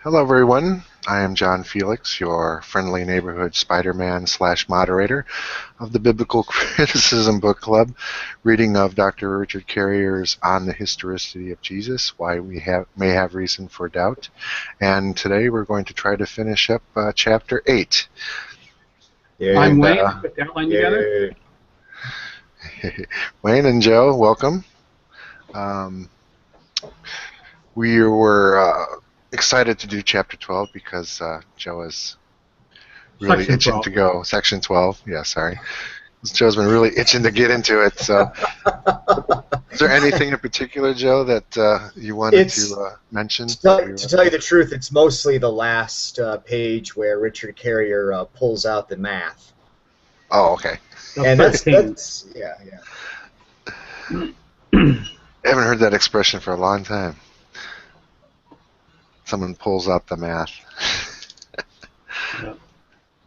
Hello, everyone. I am John Felix, your friendly neighborhood Spider-Man / moderator of the Biblical Criticism Book Club, reading of Dr. Richard Carrier's On the Historicity of Jesus, Why We May Have Reason for Doubt. And today we're going to try to finish up Chapter 8. Yeah, I'm Wayne. Put the outline together. Wayne and Joe, welcome. We were excited to do Chapter 12 because Joe is really Section itching 12. to go. Section 12, yeah, sorry. Joe's been really itching to get into it. So, is there anything in particular, Joe, that you wanted to mention? To tell you the truth, it's mostly the last page where Richard Carrier pulls out the math. Oh, okay. And that's yeah. I haven't heard that expression for a long time. Someone pulls out the math. Yeah.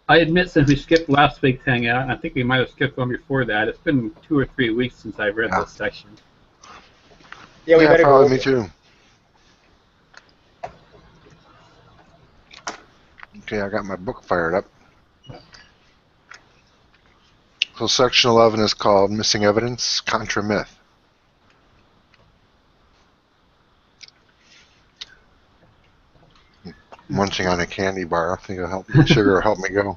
I admit, since we skipped last week's Hangout, and I think we might have skipped one before that, it's been 2 or 3 weeks since I've read this section. Yeah, we better probably go. Me too. Okay, I got my book fired up. So section 11 is called Missing Evidence, Contra Myth. Munching on a candy bar. I think it'll help. Sugar will help me go.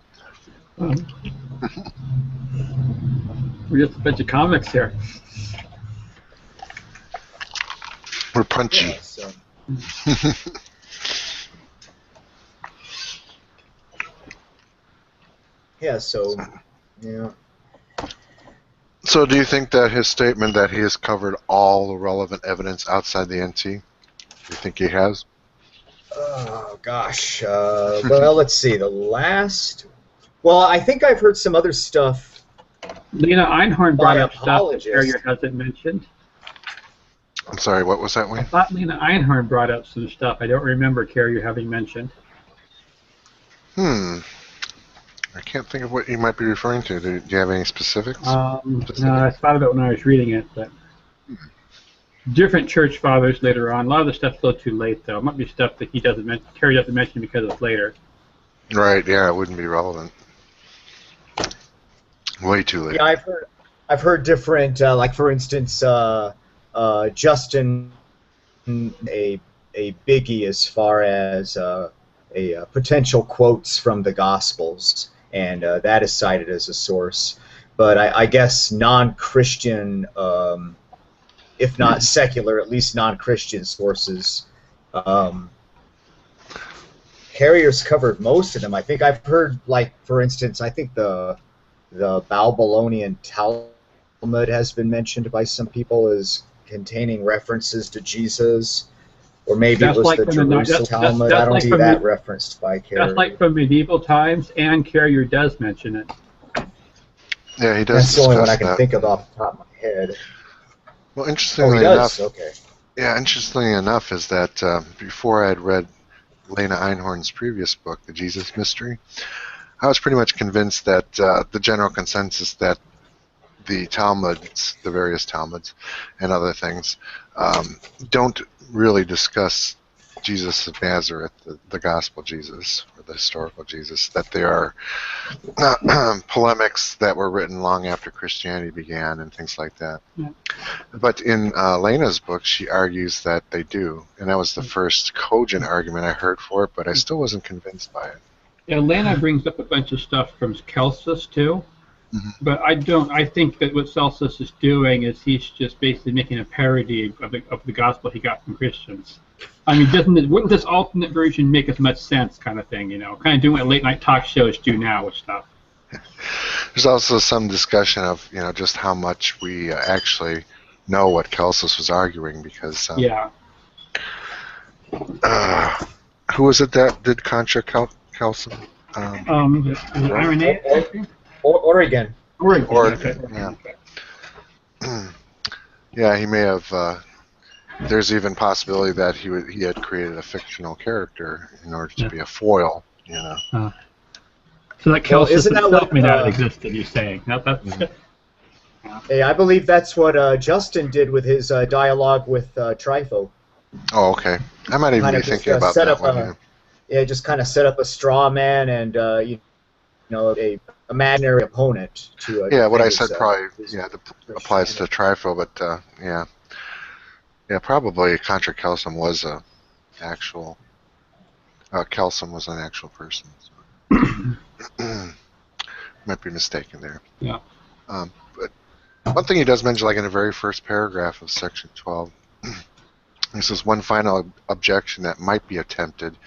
We're just a bunch of comics here. We're punchy. Yeah, so. Yeah. So do you think that his statement that he has covered all the relevant evidence outside the NT, do you think he has? Oh, gosh. Well, let's see. Well, I think I've heard some other stuff. Lena Einhorn brought up stuff that Carrier hasn't mentioned. I'm sorry, what was that, Wayne? I thought Lena Einhorn brought up some stuff I don't remember Carrier having mentioned. I can't think of what you might be referring to. Do you have any specifics? No, I thought of it when I was reading it, but different church fathers later on. A lot of the stuff's a little too late, though. It might be stuff that Carrier doesn't mention because it's later. Right, yeah, it wouldn't be relevant. Way too late. Yeah, I've heard different, like for instance, Justin, a biggie as far as a potential quotes from the Gospels, and that is cited as a source. But I guess non-Christian, if not secular, at least non-Christian sources, Carrier's covered most of them. I think I've heard, like for instance, I think the Babylonian Talmud has been mentioned by some people as containing references to Jesus, or maybe it was the Jerusalem Talmud. I don't see that referenced by Carrier. That's like from medieval times, and Carrier does mention it. Yeah, he does. That's the only one I can think of off the top of my head. Well, interestingly enough, okay. Yeah, interestingly enough is that before I had read Lena Einhorn's previous book, The Jesus Mystery, I was pretty much convinced that the general consensus that the Talmuds, the various Talmuds, and other things, don't really discuss Jesus of Nazareth, the gospel Jesus, or the historical Jesus, that they are polemics that were written long after Christianity began and things like that. Yeah. But in Lena's book, she argues that they do, and that was the first cogent argument I heard for it, but I still wasn't convinced by it. Yeah, Lena brings up a bunch of stuff from Celsus too, but I think that what Celsus is doing is he's just basically making a parody of the gospel he got from Christians. I mean, wouldn't this alternate version make as much sense, kind of thing, you know? Kind of doing what late night talk shows do now with stuff. There's also some discussion of, you know, just how much we actually know what Celsus was arguing, because who was it that did Contra Celsus? Irenaeus? Oregon. Yeah. Yeah, he may have. There's even possibility that he had created a fictional character in order to be a foil, you know. So that Celsus himself may not have existed, you're saying? Hey, I believe that's what Justin did with his dialogue with Trypho. Oh, okay. I might even be thinking about that one. Yeah, just kind of set up a straw man and a imaginary opponent to. Yeah, what I said probably applies to Trifo, but yeah, probably Contra Kelsum was a actual. Kelsum was an actual person. So. Might be mistaken there. Yeah. But one thing he does mention, like in the very first paragraph of section 12, he says one final objection that might be attempted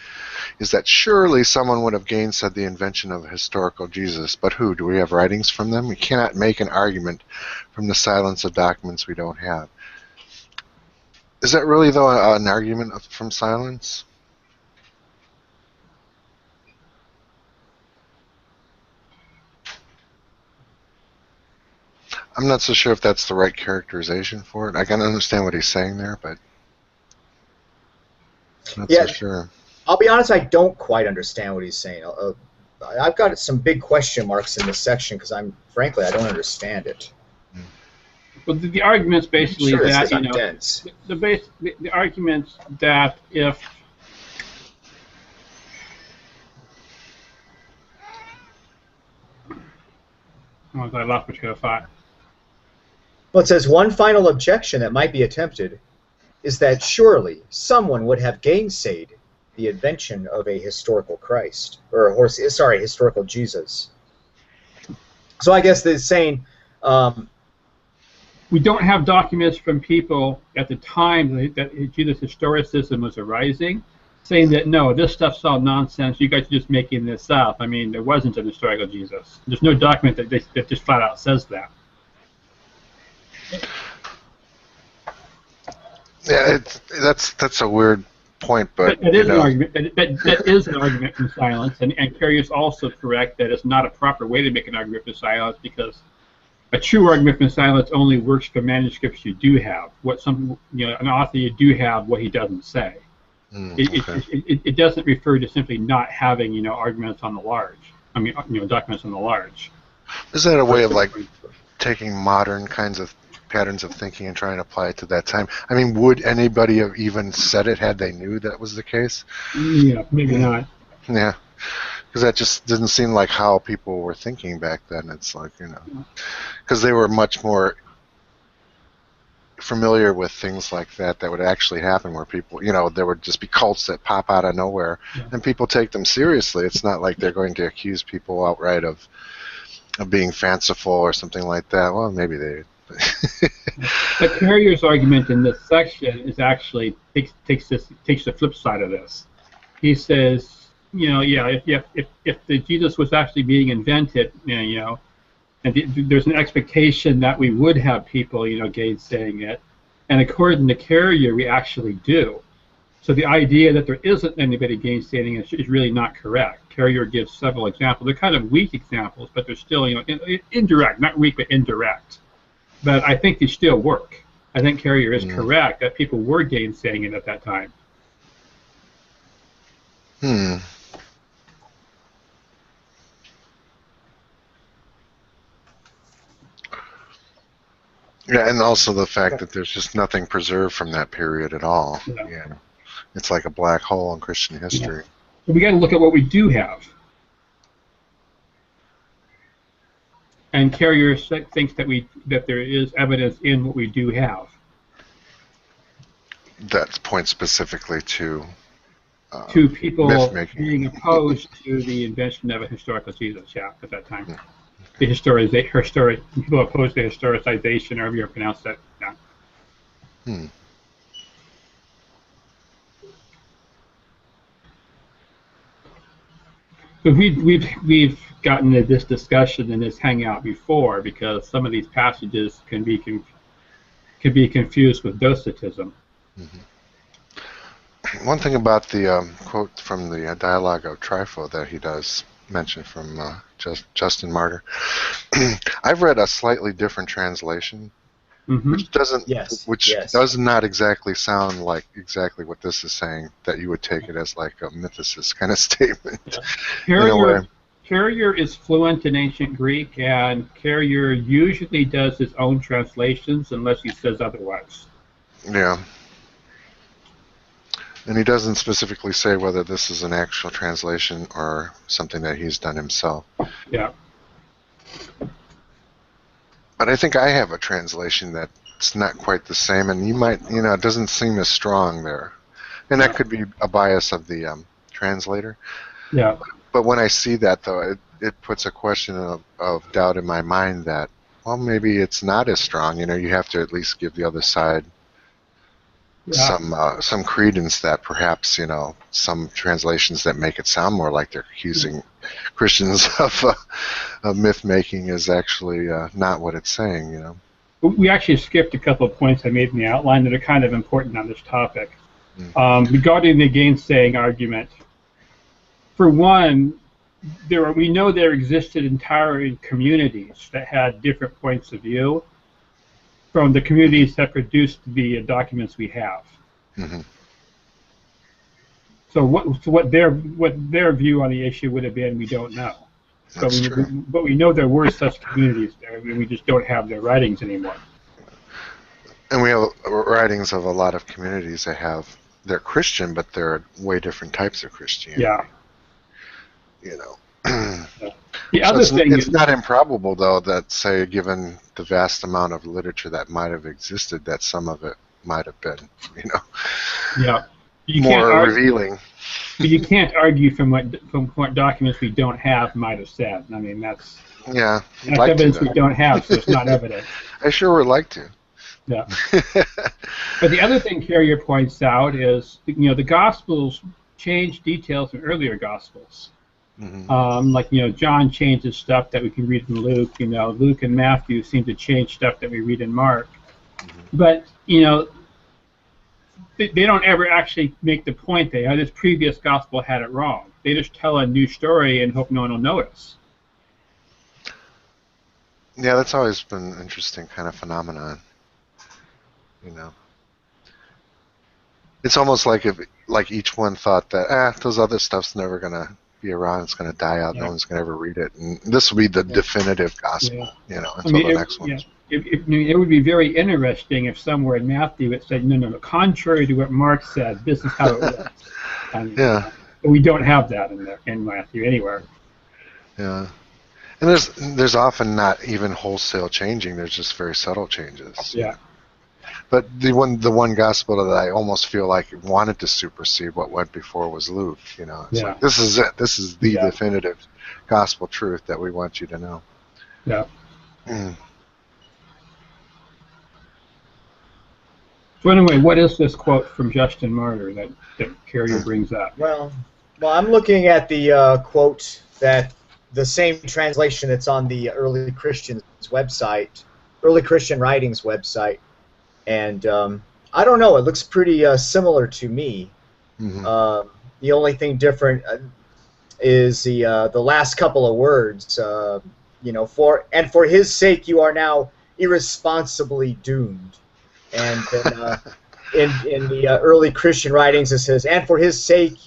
is that surely someone would have gainsaid the invention of a historical Jesus, but who? Do we have writings from them? We cannot make an argument from the silence of documents we don't have. Is that really, though, an argument from silence? I'm not so sure if that's the right characterization for it. I can understand what he's saying there, but not so sure. I'll be honest, I don't quite understand what he's saying. I've got some big question marks in this section because frankly, I don't understand it. Well, the argument's basically sure that the argument's that if I lost my train of thought. Well, it says one final objection that might be attempted is that surely someone would have gainsaid the invention of a historical Christ, or historical Jesus. So I guess they're saying we don't have documents from people at the time that Jesus historicism was arising, saying that no, this stuff's all nonsense. You guys are just making this up. I mean, there wasn't an historical Jesus. There's no document that just flat out says that. Yeah, that's a weird point, but that is an argument. That is an argument from silence, and Carrier's also correct that it's not a proper way to make an argument from silence, because a true argument from silence only works for manuscripts you do have. An author you do have what he doesn't say. It doesn't refer to simply not having arguments on the large. I mean documents on the large. Is that a way of like taking modern kinds of patterns of thinking and trying to apply it to that time? I mean, would anybody have even said it had they knew that was the case? Yeah, maybe not. Yeah, because that just didn't seem like how people were thinking back then. It's like, because they were much more familiar with things like that would actually happen, where people, there would just be cults that pop out of nowhere, and people take them seriously. It's not like they're going to accuse people outright of being fanciful or something like that. Well, maybe they. But Carrier's argument in this section is actually takes the flip side of this. He says, if the Jesus was actually being invented, and there's an expectation that we would have people, gainsaying it, and according to Carrier, we actually do. So the idea that there isn't anybody gainsaying it is really not correct. Carrier gives several examples. They're kind of weak examples, but they're still, indirect, not weak, but indirect. But I think they still work. I think Carrier is correct that people were gainsaying it at that time. Yeah, and also the fact that there's just nothing preserved from that period at all. Yeah. It's like a black hole in Christian history. So we got to look at what we do have. And Carrier thinks that there is evidence in what we do have. That points specifically to people being opposed to the invention of a historical Jesus, at that time. The people opposed to historicization, or however you pronounce that. Yeah. So we've gotten into this discussion in this Hangout before, because some of these passages can be confused with Docetism. One thing about the quote from the Dialogue of Trifo that he does mention from Justin Martyr, I've read a slightly different translation, which does not exactly sound like exactly what this is saying, that you would take it as like a mythicist kind of statement. Carrier is fluent in ancient Greek, and Carrier usually does his own translations unless he says otherwise. Yeah. And he doesn't specifically say whether this is an actual translation or something that he's done himself. Yeah. But I think I have a translation that's not quite the same, and you might, it doesn't seem as strong there. And that could be a bias of the translator. Yeah. But when I see that, though, it puts a question of doubt in my mind that, well, maybe it's not as strong. You have to at least give the other side some credence that perhaps, some translations that make it sound more like they're accusing Christians of myth-making is actually not what it's saying, We actually skipped a couple of points I made in the outline that are kind of important on this topic. Regarding the gainsaying argument, for one, we know there existed entire communities that had different points of view from the communities that produced the documents we have. Mm-hmm. So what their view on the issue would have been, we don't know. That's true. But we know there were such communities there, and we just don't have their writings anymore. And we have writings of a lot of communities that they're Christian, but they're way different types of Christianity. Yeah. The So other thing it's not improbable, though, that, say, given the vast amount of literature that might have existed, that some of it might have been, yeah, more revealing. But you can't argue from what documents we don't have might have said. I mean, that's evidence we don't have, so it's not evidence. I sure would like to. Yeah. But the other thing Carrier points out is, the Gospels change details from earlier Gospels. Mm-hmm. Like, John changes stuff that we can read in Luke. Luke and Matthew seem to change stuff that we read in Mark. Mm-hmm. But, they don't ever actually make the point that this previous gospel had it wrong. They just tell a new story and hope no one will notice. Yeah, that's always been an interesting kind of phenomenon. It's almost like each one thought that those other stuff's never gonna be around. It's gonna die out. No one's gonna ever read it, and this will be the definitive gospel. Until the next one. It would be very interesting if somewhere in Matthew it said, no, contrary to what Mark said, this is how it was. But we don't have that in Matthew anywhere. Yeah. And there's often not even wholesale changing. There's just very subtle changes. Yeah. But the one gospel that I almost feel like it wanted to supersede what went before was Luke. It's like, this is it. This is the definitive gospel truth that we want you to know. Yeah. Mm. So anyway, what is this quote from Justin Martyr that Carrier brings up? Well, I'm looking at the quote that the same translation that's on the Early Christian Writings website, and I don't know. It looks pretty similar to me. Mm-hmm. The only thing different is the last couple of words. For his sake you are now irresponsibly doomed. And then in the early Christian writings it says, and for his sake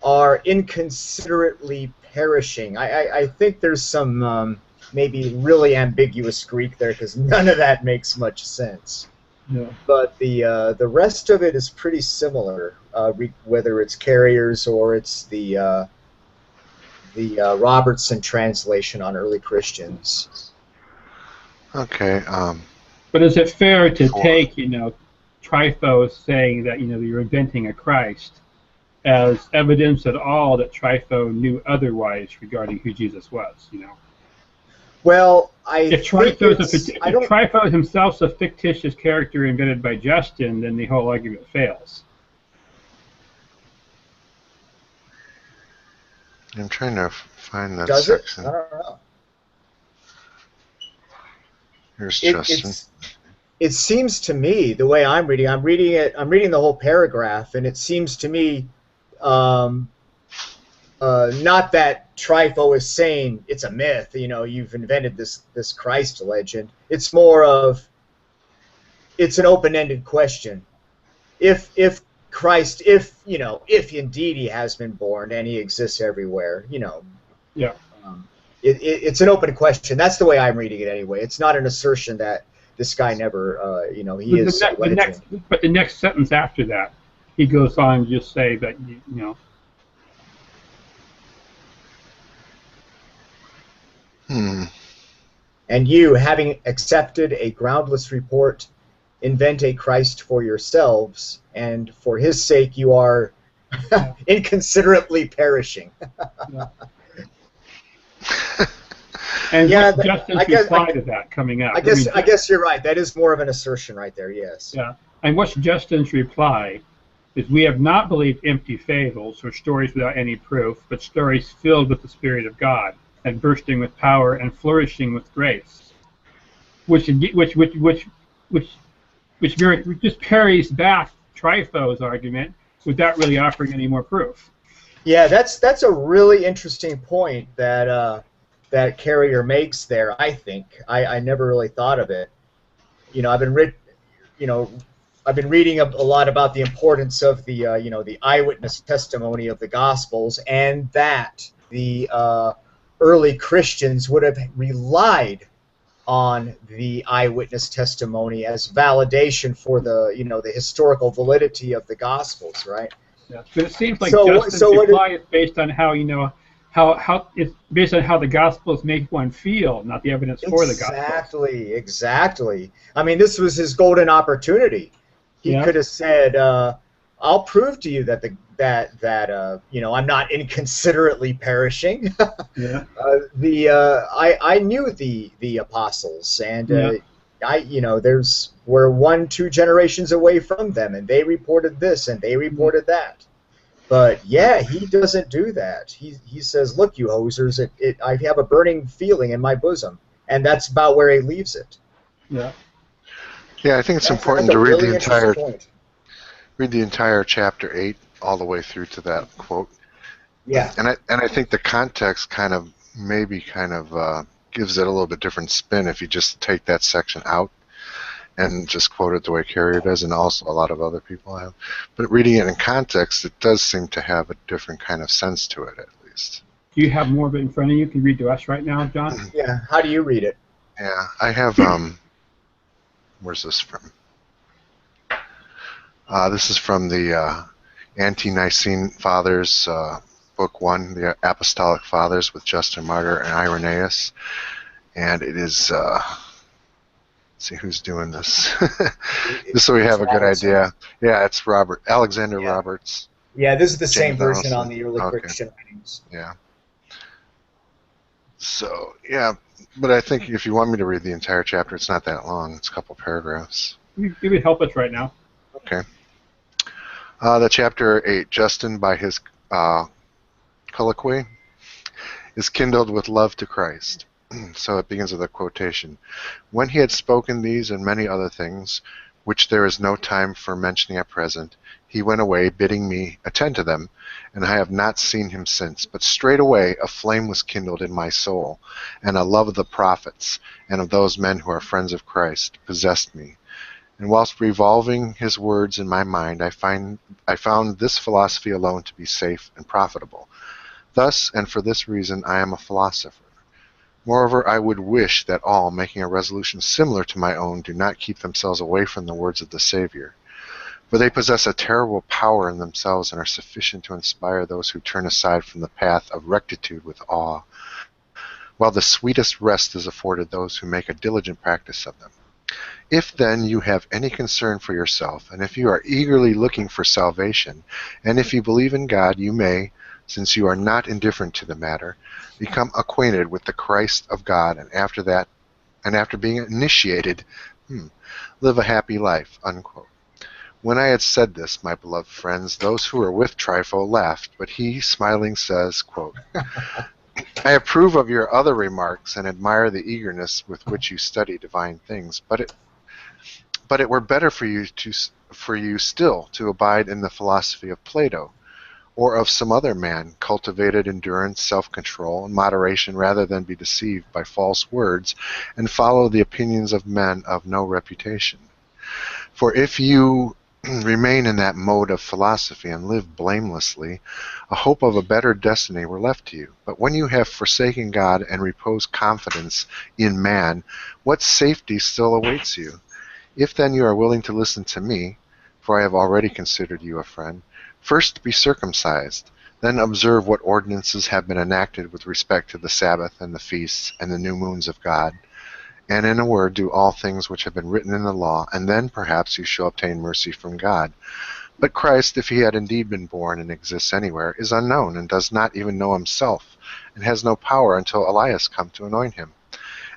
are inconsiderately perishing. I think there's some maybe really ambiguous Greek there, because none of that makes much sense. Yeah. But the rest of it is pretty similar, whether it's Carrier's or it's the Robertson translation on early Christians. Okay. But is it fair to take, Trypho saying that, you're inventing a Christ as evidence at all that Trypho knew otherwise regarding who Jesus was, Well, if Trypho himself is a fictitious character invented by Justin, then the whole argument fails. I'm trying to find that Does section. it? I don't know. Here's Justin. It seems to me, the way I'm reading the whole paragraph, and it seems to me not that Trypho is saying it's a myth, you've invented this Christ legend. It's more of, it's an open-ended question. If Christ, if indeed he has been born and he exists everywhere, Yeah. It's an open question. That's the way I'm reading it anyway. It's not an assertion that this guy never, he is. But the next sentence after that, he goes on to just say that, you know. And you, having accepted a groundless report, invent a Christ for yourselves, and for his sake you are inconsiderately perishing. Yeah. And yeah, Justin's reply to that coming up? I guess you're right. That is more of an assertion right there. Yes. Yeah. And what's Justin's reply? Is we have not believed empty fables or stories without any proof, but stories filled with the Spirit of God and bursting with power and flourishing with grace, which just parries back Trypho's argument without really offering any more proof. Yeah, that's a really interesting point that that Carrier makes there. I think I never really thought of it. You know, I've been reading a lot about the importance of the the eyewitness testimony of the Gospels, and that the early Christians would have relied on the eyewitness testimony as validation for the the historical validity of the Gospels, right? Yeah. But it seems like Justin's reply is based on how how it's based on how the Gospels make one feel, not the evidence for the Gospels. Exactly. I mean, this was his golden opportunity. He could have said, "I'll prove to you that I'm not inconsiderately perishing." Yeah. I knew the apostles, and we're 1-2 generations away from them, and they reported this and they reported that. But yeah, he doesn't do that. He says, "Look, you hosers, I have a burning feeling in my bosom," and that's about where he leaves it. Yeah. Yeah, I think it's important to read the entire chapter 8 all the way through to that quote. Yeah. And I think the context kind of gives it a little bit different spin if you just take that section out and just quote it the way Carrier does, and also a lot of other people have. But reading it in context, it does seem to have a different kind of sense to it, at least. Do you have more of it in front of you? Can you read to us right now, John? Yeah. How do you read it? Yeah, I have. Where's this from? This is from the Ante-Nicene Fathers, Book 1, the Apostolic Fathers, with Justin Martyr and Irenaeus. And it is, let's see who's doing this. Just so we have a good idea. Yeah, it's Alexander Roberts. Yeah, this is the same James version Donaldson. on the early Christian writings. Yeah. So, yeah, but I think if you want me to read the entire chapter, it's not that long. It's a couple paragraphs. You would help us right now. Okay. The chapter 8, Justin, by his colloquy, is kindled with love to Christ. So it begins with a quotation. When he had spoken these and many other things, which there is no time for mentioning at present, he went away, bidding me attend to them, and I have not seen him since. But straightway a flame was kindled in my soul, and a love of the prophets, and of those men who are friends of Christ, possessed me. And whilst revolving his words in my mind, I found this philosophy alone to be safe and profitable. Thus, and for this reason, I am a philosopher. Moreover, I would wish that all, making a resolution similar to my own, do not keep themselves away from the words of the Savior. For they possess a terrible power in themselves and are sufficient to inspire those who turn aside from the path of rectitude with awe, while the sweetest rest is afforded those who make a diligent practice of them. If then you have any concern for yourself, and if you are eagerly looking for salvation, and if you believe in God, you may, since you are not indifferent to the matter, become acquainted with the Christ of God, and after being initiated, live a happy life. Unquote. When I had said this, my beloved friends, those who were with Trypho laughed, but he, smiling, says, quote, I approve of your other remarks and admire the eagerness with which you study divine things, but it were better for you still to abide in the philosophy of Plato, or of some other man, cultivated endurance, self-control, and moderation, rather than be deceived by false words and follow the opinions of men of no reputation. For if you remain in that mode of philosophy and live blamelessly, a hope of a better destiny were left to you. But when you have forsaken God and repose confidence in man, what safety still awaits you? If then you are willing to listen to me, for I have already considered you a friend. First be circumcised, then observe what ordinances have been enacted with respect to the Sabbath and the feasts and the new moons of God, and in a word do all things which have been written in the law, and then perhaps you shall obtain mercy from God. But Christ, if he had indeed been born and exists anywhere, is unknown and does not even know himself, and has no power until Elias come to anoint him,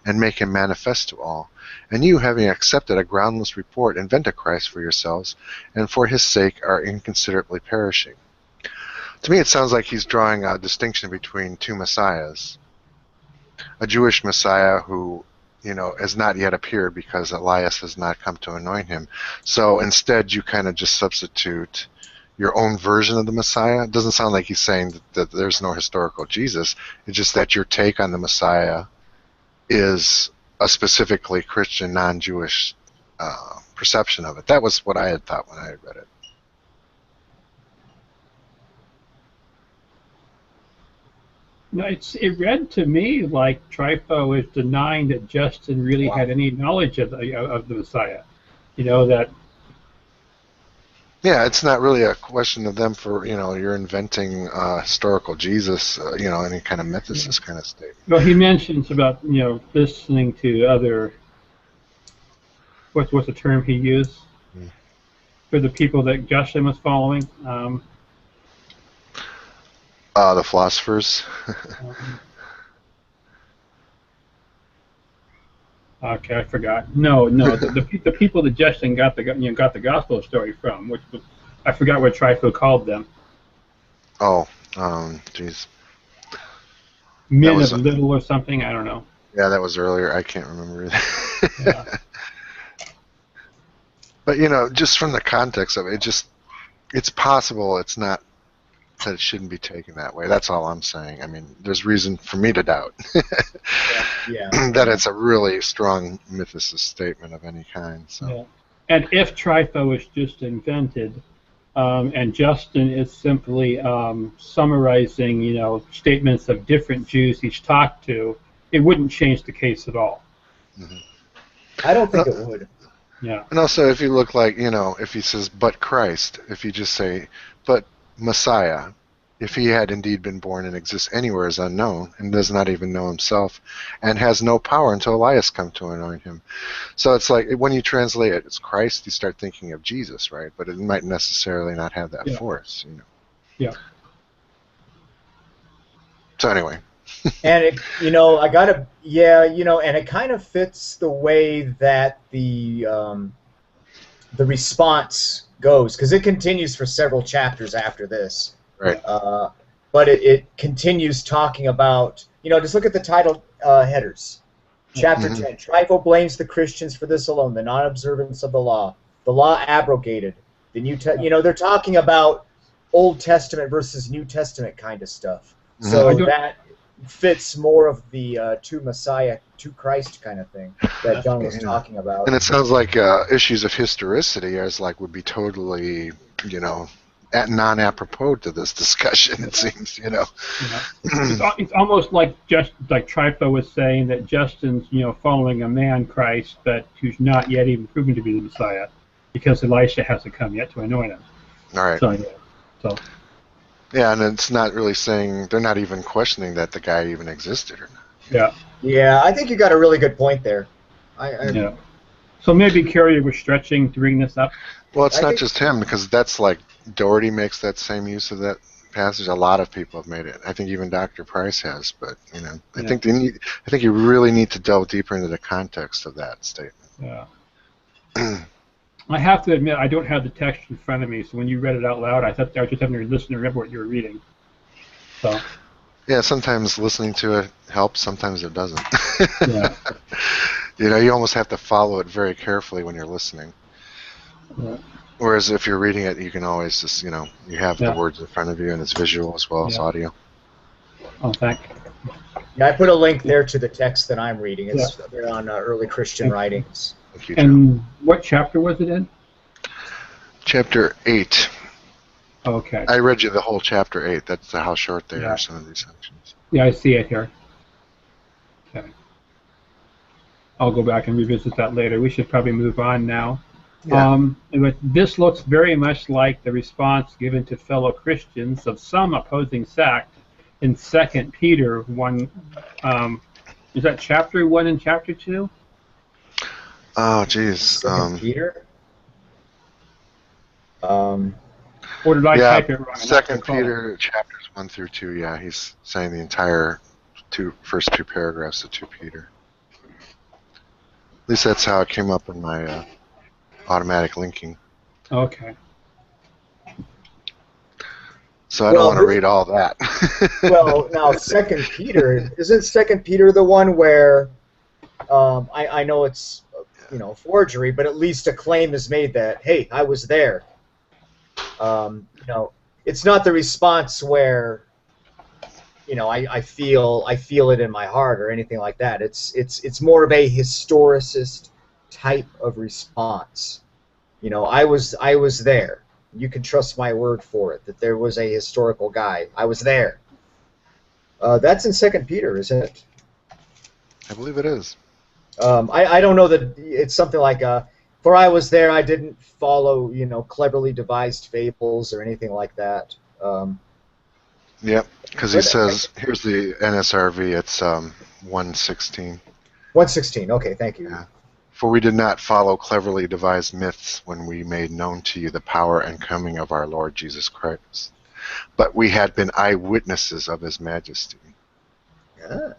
and make him manifest to all. And you, having accepted a groundless report, invent a Christ for yourselves, and for his sake are inconsiderately perishing. To me, it sounds like he's drawing a distinction between two messiahs. A Jewish Messiah who, has not yet appeared because Elias has not come to anoint him. So instead, you kind of just substitute your own version of the Messiah. It doesn't sound like he's saying that there's no historical Jesus. It's just that your take on the Messiah is a specifically Christian, non-Jewish perception of it. That was what I had thought when I had read it. No, it read to me like Trypho is denying that Justin really had any knowledge of the Messiah. That. Yeah, it's not really a question of them for you're inventing historical Jesus, any kind of mythicist kind of statement. Well, he mentions about listening to other. What's the term he used for the people that Justin was following? The philosophers. Okay, I forgot. No, the people that Justin got the gospel story from, which was, I forgot what Trypho called them. Oh, jeez. Men of little or something. I don't know. Yeah, that was earlier. I can't remember either. Yeah. But just from the context of it, it's possible it's not. That it shouldn't be taken that way. That's all I'm saying. I mean, there's reason for me to doubt that it's a really strong mythicist statement of any kind. So. Yeah. And if Trypho is just invented, and Justin is simply summarizing, statements of different Jews he's talked to, it wouldn't change the case at all. Mm-hmm. I don't think it would. Yeah. And also, if you look like, if he says, but Christ, if you just say, but Messiah, if he had indeed been born and exists anywhere, is unknown and does not even know himself and has no power until Elias come to anoint him. So it's like when you translate it, it's Christ, you start thinking of Jesus, right? But it might necessarily not have that force, Yeah. So anyway. And it, and it kind of fits the way that the response goes, because it continues for several chapters after this. Right. But it continues talking about, just look at the title headers. Chapter 10, Trypho blames the Christians for this alone, the non-observance of the law abrogated. The New they're talking about Old Testament versus New Testament kind of stuff. So that fits more of the two Christ kind of thing that John was talking about. And it sounds like issues of historicity would be totally, non-apropos to this discussion. It seems, It's almost like Trypho was saying that Justin's, following a man Christ, but who's not yet even proven to be the Messiah, because Elisha hasn't come yet to anoint him. All right. So. Yeah, and it's not really saying, they're not even questioning that the guy even existed or not. Yeah. Yeah, I think you got a really good point there. Yeah. So maybe Carrier was stretching to bring this up? Well, it's not just him, because that's like, Doherty makes that same use of that passage. A lot of people have made it. I think even Dr. Price has, but, I think you really need to delve deeper into the context of that statement. Yeah. I have to admit, I don't have the text in front of me, so when you read it out loud, I thought I was just having to listen to remember what you were reading. So. Yeah, sometimes listening to it helps, sometimes it doesn't. Yeah. You almost have to follow it very carefully when you're listening. Yeah. Whereas if you're reading it, you can always just, you have the words in front of you, and it's visual as well as audio. Oh, thank you. Yeah, I put a link there to the text that I'm reading. It's they're on early Christian writings. Thank you, and what chapter was it in? Chapter 8. Okay. I read you the whole chapter 8. That's how short they are, some of these sections. Yeah, I see it here. Okay. I'll go back and revisit that later. We should probably move on now. Yeah. But this looks very much like the response given to fellow Christians of some opposing sect in 2 Peter 1. Is that chapter 1 and chapter 2? Oh, geez. Second Peter. Or did I Yeah, type it wrong? Second Peter chapters 1 through 2. Yeah, he's saying the entire first two paragraphs of 2 Peter. At least that's how it came up in my automatic linking. Okay. So I don't want to read all that. Well, now Second Peter, isn't Second Peter the one where I know it's forgery, but at least a claim is made that, hey, I was there. It's not the response where I feel it in my heart or anything like that. It's more of a historicist type of response. I was there. You can trust my word for it that there was a historical guy. I was there. That's in Second Peter, isn't it? I believe it is. I don't know that it's something like for I was there, I didn't follow cleverly devised fables or anything like that. Yep, because he says, here's the NSRV, it's 116. 116, okay, thank you. Yeah. For we did not follow cleverly devised myths when we made known to you the power and coming of our Lord Jesus Christ, but we had been eyewitnesses of his majesty. Yeah.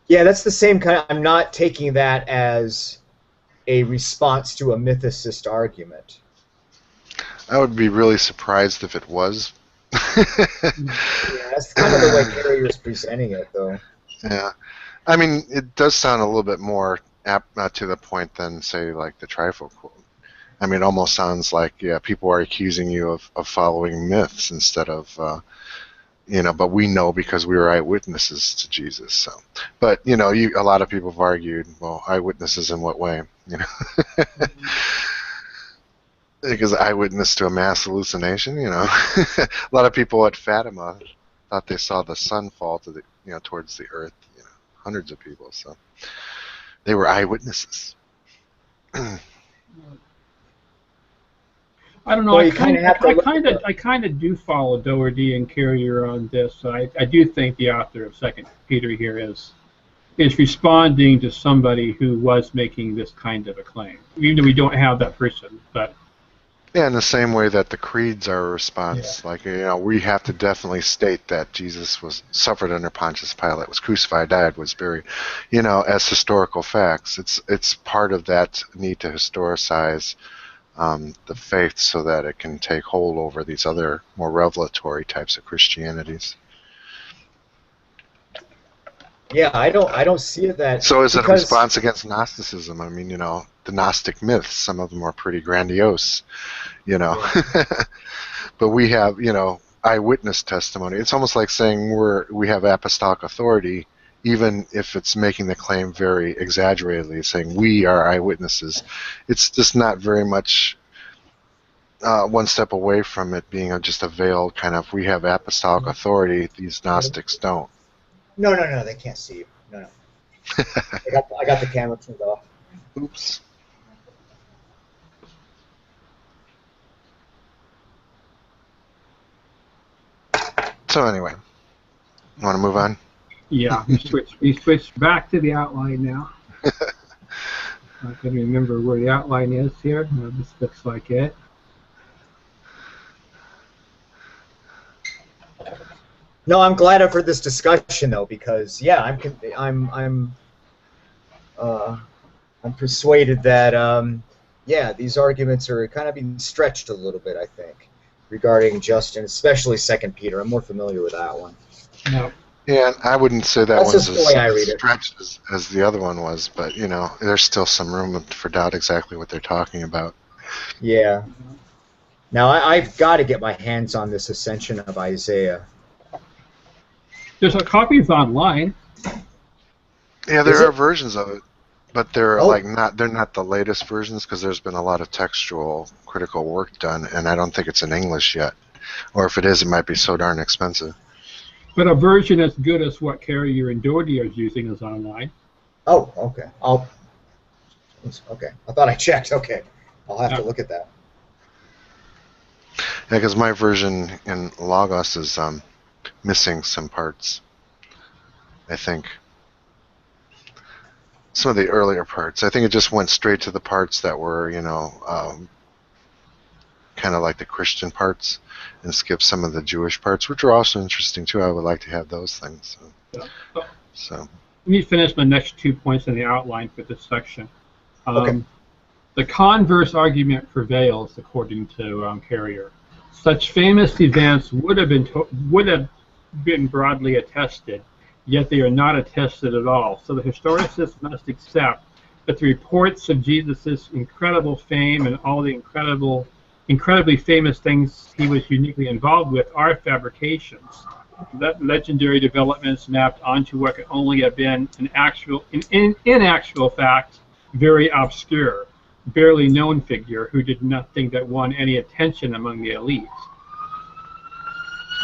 Yeah, that's the same kind of, I'm not taking that as a response to a mythicist argument. I would be really surprised if it was. Yeah, that's kind of the way Carrier's presenting it, though. Yeah. I mean, it does sound a little bit more to the point than, say, like the trifle quote. I mean, it almost sounds like, yeah, people are accusing you of following myths instead of, but we know because we were eyewitnesses to Jesus. So, but a lot of people have argued, well, eyewitnesses in what way? Because eyewitness to a mass hallucination. A lot of people at Fatima thought they saw the sun fall to the towards the earth. Hundreds of people. So they were eyewitnesses. I don't know. Well, I kind of do follow Doherty and Carrier on this. I do think the author of Second Peter here is responding to somebody who was making this kind of a claim, even though we don't have that person. But yeah, in the same way that the creeds are a response. Yeah. Like we have to definitely state that Jesus suffered under Pontius Pilate, was crucified, died, was buried. As historical facts. It's part of that need to historicize the faith so that it can take hold over these other more revelatory types of Christianities. Yeah, I don't see it that. So is it a response against Gnosticism? I mean, the Gnostic myths, some of them are pretty grandiose, but we have, eyewitness testimony. It's almost like saying we have apostolic authority, even if it's making the claim very exaggeratedly, saying we are eyewitnesses. It's just not very much one step away from it being just a veiled kind of, we have apostolic authority, these Gnostics don't. No, they can't see you. No. I got the camera turned off. Oops. So anyway, you want to move on? Yeah, we switched back to the outline now. I can remember where the outline is here. This looks like it. No, I'm glad I've heard this discussion though, because I'm persuaded that these arguments are kind of being stretched a little bit. I think regarding Justin, especially Second Peter. I'm more familiar with that one. No. Yeah, I wouldn't say that one's as stretched as the other one was, but there's still some room for doubt exactly what they're talking about. Yeah. Now I've got to get my hands on this Ascension of Isaiah. There's a copies online. Yeah, there are versions of it, but they're they're not the latest versions because there's been a lot of textual critical work done, and I don't think it's in English yet. Or if it is, it might be so darn expensive. But a version as good as what Carrier and Doherty are using is online. Oh, okay. Okay. I thought I checked. Okay. I'll have to look at that. Yeah, because my version in Logos is missing some parts, I think. Some of the earlier parts. I think it just went straight to the parts that were, kind of like the Christian parts, and skipped some of the Jewish parts, which are also interesting too. I would like to have those things. So. Let me finish my next 2 points in the outline for this section. Okay. The converse argument prevails, according to Carrier. Such famous events would have been broadly attested, yet they are not attested at all. So the historicists must accept that the reports of Jesus' incredible fame and all the incredibly famous things he was uniquely involved with are fabrications. That legendary developments mapped onto what could only have been in actual fact, very obscure, barely known figure who did nothing that won any attention among the elites.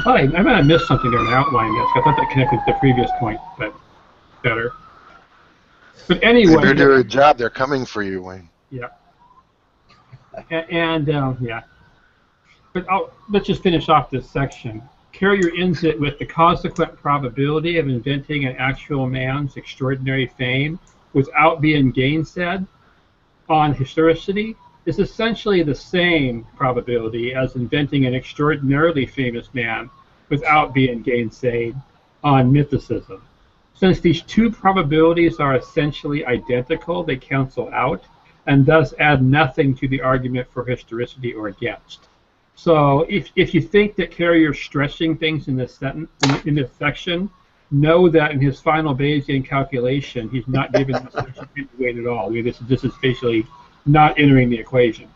Oh, I might have missed something there in the outline. Yes, I thought that connected to the previous point, but better. But anyway, they're doing a job. They're coming for you, Wayne. Yeah. And yeah. But let's just finish off this section. Carrier ends it with the consequent probability of inventing an actual man's extraordinary fame without being gainsaid on historicity is essentially the same probability as inventing an extraordinarily famous man without being gainsaid on mythicism. Since these two probabilities are essentially identical, they cancel out and thus add nothing to the argument for historicity or against. So if you think that Carrier's stressing things in this sentence, in this section, know that in his final Bayesian calculation, he's not giving this weight at all. I mean, this is basically not entering the equation.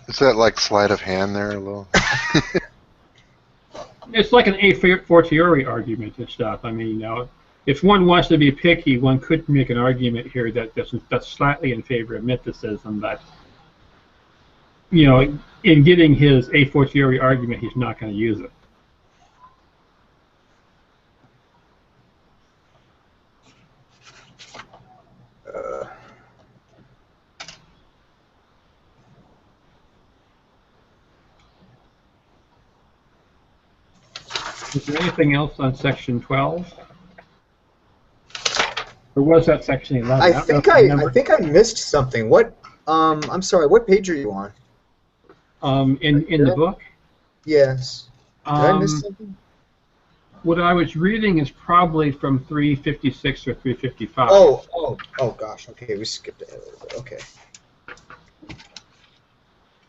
Is that like sleight of hand there a little? It's like an a fortiori argument and stuff. I mean, if one wants to be picky, one could make an argument here that's slightly in favor of mythicism, but in getting his a fortiori argument, he's not going to use it. Is there anything else on section 12? Or was that section 11? I think I missed something. What? I'm sorry. What page are you on? In the book? Yes. Did I miss something? What I was reading is probably from 356 or 355. Oh gosh. Okay, we skipped ahead a little bit. Okay.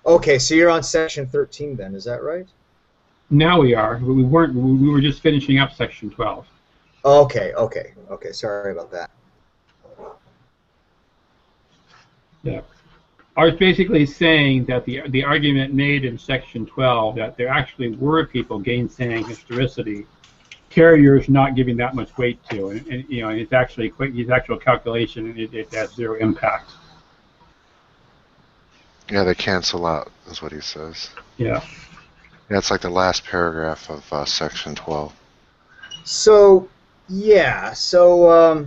Okay, so you're on section 13 then, is that right? Now we are. We weren't. We were just finishing up section 12. Okay. Sorry about that. Yeah. I was basically saying that the argument made in section 12 that there actually were people gainsaying historicity, Carrier's not giving that much weight to, and it's actually his actual calculation. It has zero impact. Yeah, they cancel out, is what he says. Yeah. Yeah, it's like the last paragraph of section 12. So, yeah. So, I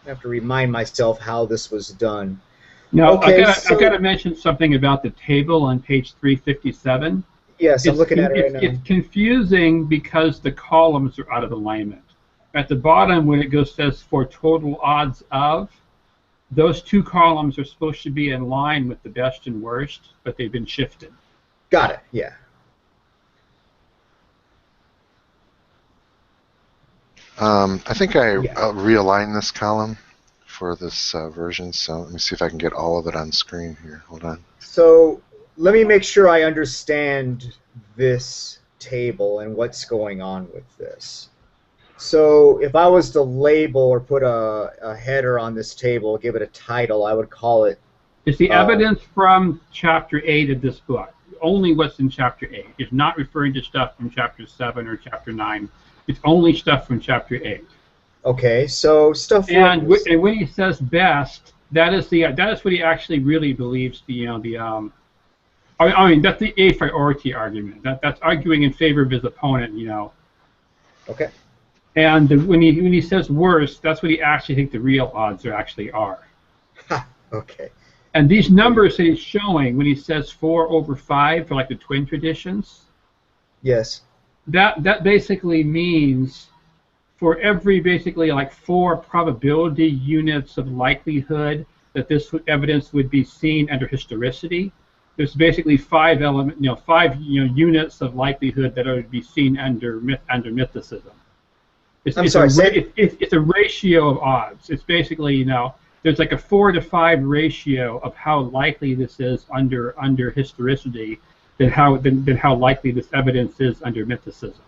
have to remind myself how this was done. Now, okay, I've got to mention something about the table on page 357. Yes, I'm looking at it right now. It's confusing because the columns are out of alignment. At the bottom, when it says for total odds of, those two columns are supposed to be in line with the best and worst, but they've been shifted. Got it, yeah. I think I realigned this column for this version, so let me see if I can get all of it on screen here. Hold on. So let me make sure I understand this table and what's going on with this. So if I was to label or put a header on this table, give it a title, I would call it... It's the evidence from Chapter 8 of this book. Only what's in Chapter 8. It's not referring to stuff from Chapter 7 or Chapter 9. It's only stuff from Chapter 8. Okay, so stuff. And when he says best, that is what he actually really believes. I mean, that's the a priority argument. That's arguing in favor of his opponent, you know. Okay. And when he says worse, that's what he actually thinks the real odds are. Okay. And these numbers that he's showing, when he says 4/5 for like the twin traditions, Yes. that basically means for every basically like 4 probability units of likelihood that this evidence would be seen under historicity, there's basically 5 units of likelihood that would be seen under mythicism. It's a ratio of odds. It's basically, you know, there's like a 4 to 5 ratio of how likely this is under historicity than how likely this evidence is under mythicism.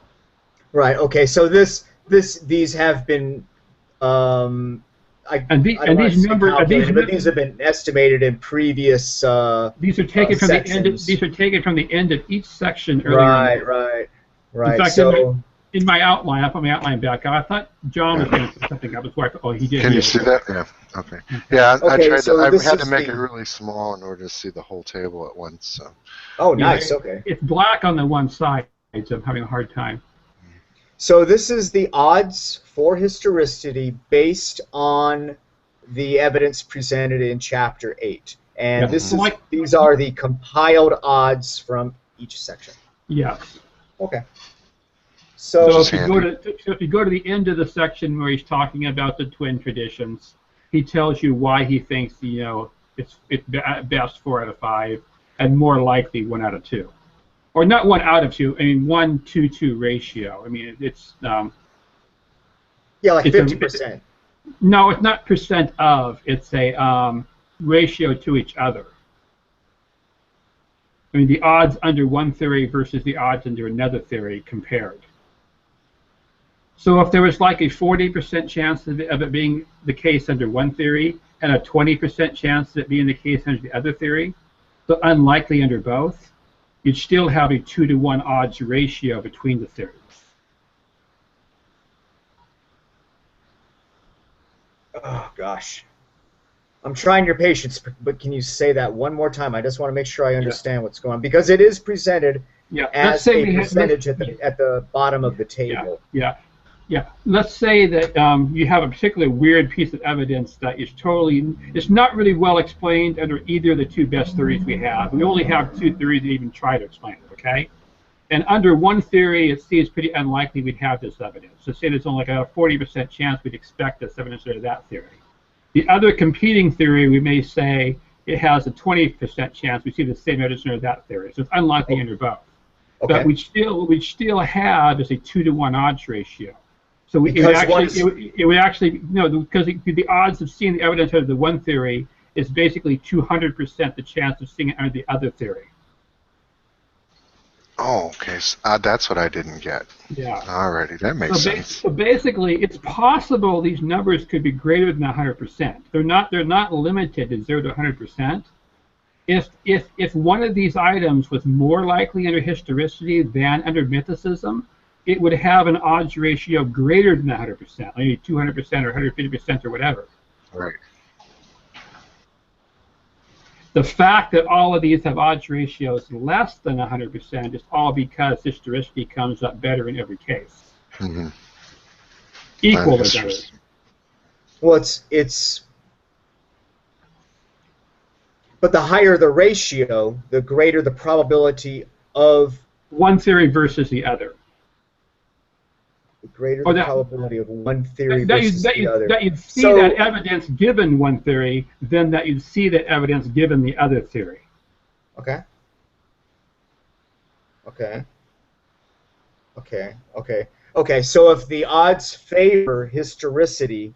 Right. Okay. So these have been these have been estimated in previous. These are taken from sections. the end of each section earlier. Right. In fact, So in my outline, I put my outline back up. I thought John was going to put something up before he did. Can you see that? Yeah. Okay. Yeah, Okay, I had to is make it really small in order to see the whole table at once. So. Oh, nice. Okay. It's black on the one side, so I'm having a hard time. So this is the odds for historicity based on the evidence presented in Chapter 8. And these are the compiled odds from each section. Yes. Okay. So if you go to the end of the section where he's talking about the twin traditions, he tells you why he thinks, you know, it's at best 4/5 and more likely 1/2. Or not 1/2. I mean 1-to-2 ratio. I mean it's yeah, like 50%. No, it's not percent of. It's a ratio to each other. I mean the odds under one theory versus the odds under another theory compared. So if there was like a 40% chance of it being the case under one theory and a 20% chance of it being the case under the other theory, so unlikely under both, you'd still have a 2-to-1 odds ratio between the theories. Oh, gosh. I'm trying your patience, but can you say that one more time? I just want to make sure I understand what's going on. Because it is presented as a percentage at the bottom of the table. Yeah. Let's say that you have a particularly weird piece of evidence that is it's not really well explained under either of the 2 best theories we have. We only have 2 theories that even try to explain it, okay? And under one theory, it seems pretty unlikely we'd have this evidence. So say there's only like a 40% chance we'd expect this evidence under that theory. The other competing theory, we may say it has a 20% chance we see the same evidence under that theory. So it's unlikely under both. Okay. But what we'd still have is a 2-to-1 odds ratio. So because the odds of seeing the evidence under the one theory is basically 200% the chance of seeing it under the other theory. Oh, okay. So, that's what I didn't get. Yeah. Alrighty, that makes sense. So basically, it's possible these numbers could be greater than 100%. They're not limited to 0 to 100%. If one of these items was more likely under historicity than under mythicism, it would have an odds ratio greater than 100%, maybe 200% or 150% or whatever. Right. The fact that all of these have odds ratios less than 100% is all because historicity comes up better in every case. Mm-hmm. Equal or better. Well, but the higher the ratio, the greater the probability of one theory versus the other. The greater the probability of one theory versus the other. That you'd see that evidence given one theory, then that you'd see that evidence given the other theory. Okay. So if the odds favor historicity,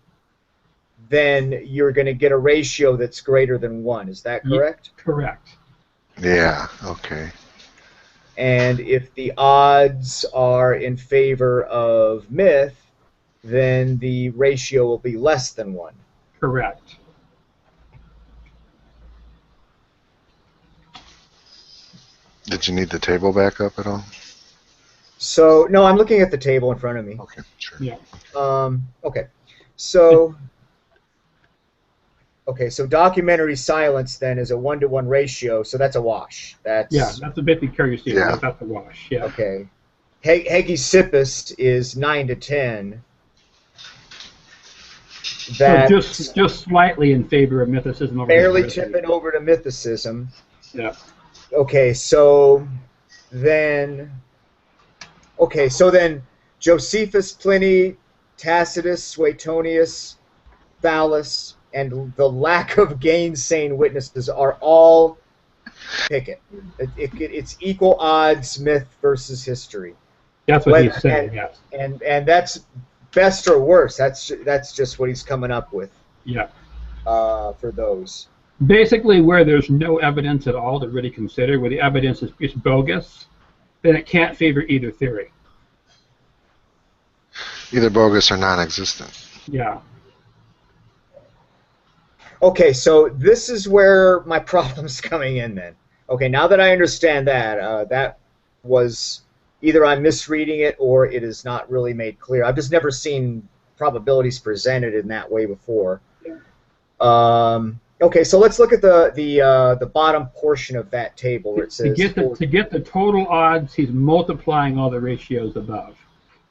then you're going to get a ratio that's greater than 1. Is that correct? Correct. Yeah, okay. And if the odds are in favor of myth, then the ratio will be less than 1. Correct. Did you need the table back up at all? So, no, I'm looking at the table in front of me. Okay, sure. Yeah. Okay. So, Okay, so documentary silence then is a 1-to-1 ratio, so that's a wash. That's that's a bit curious. Yeah. That's a wash. Yeah. okay. Hegesippus is 9-to-10. So just slightly in favor of mythicism over barely historicity. tipping over to mythicism. Yeah. Okay, so then Josephus, Pliny, Tacitus, Suetonius, Thallus, and the lack of gainsaying witnesses are all pick it. It's equal odds, myth versus history. That's what he's saying. Yes. And that's best or worse. That's just what he's coming up with. Yeah. For those. Basically, where there's no evidence at all to really consider, where the evidence is bogus, then it can't favor either theory. Either bogus or non-existent. Yeah. Okay, so this is where my problem's coming in then. Okay, now that I understand that, that was either I'm misreading it or it is not really made clear. I've just never seen probabilities presented in that way before. Okay, so let's look at the bottom portion of that table where it says to get the total odds, he's multiplying all the ratios above.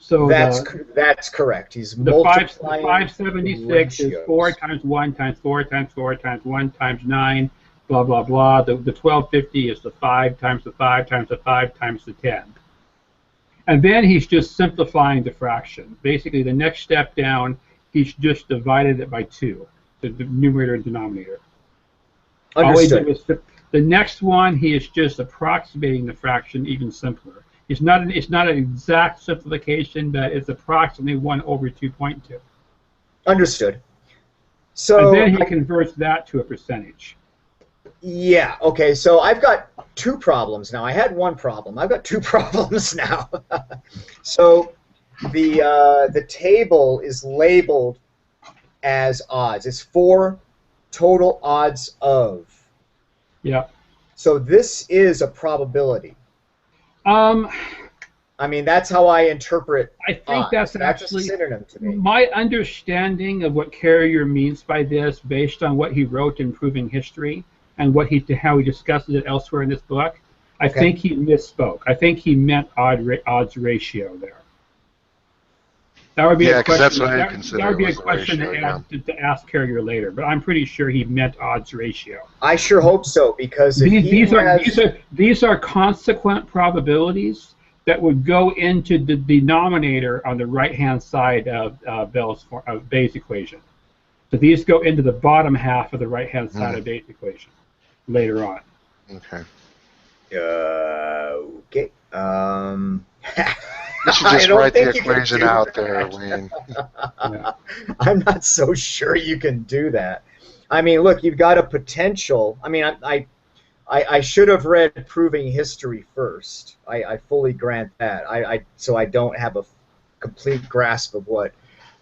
So that's correct. He's the multiplying 576 is 4 times 1 times 4 times 4 times 1 times 9, blah blah blah. The 1250 is the 5 times the 5 times the 5 times the 10. And then he's just simplifying the fraction. Basically, the next step down, he's just divided it by 2, the numerator and denominator. Understood. The next one, he is just approximating the fraction even simpler. It's not an exact simplification, but it's approximately 1 over 2.2. Understood. So and then he converts that to a percentage. Yeah. Okay. So I've got 2 problems now. I had 1 problem. I've got 2 problems now. So the table is labeled as odds. It's 4 total odds of. Yeah. So this is a probability. I mean, that's how I interpret. I think odds. that's a actually synonym to me. My understanding of what Carrier means by this, based on what he wrote in Proving History and how he discusses it elsewhere in this book. I think he misspoke. I think he meant odds ratio there. That would be a question. That's what I consider. That would be a question to ask Carrier later. But I'm pretty sure he meant odds ratio. I sure hope so, because these are consequent probabilities that would go into the denominator on the right-hand side of Bayes' equation. So these go into the bottom half of the right-hand side of Bayes' equation later on. Okay. Okay. You should just write the equation out there, Wayne. Yeah. I'm not so sure you can do that. I mean, look, you've got a potential. I mean, I should have read Proving History first. I fully grant that. So I don't have a complete grasp of what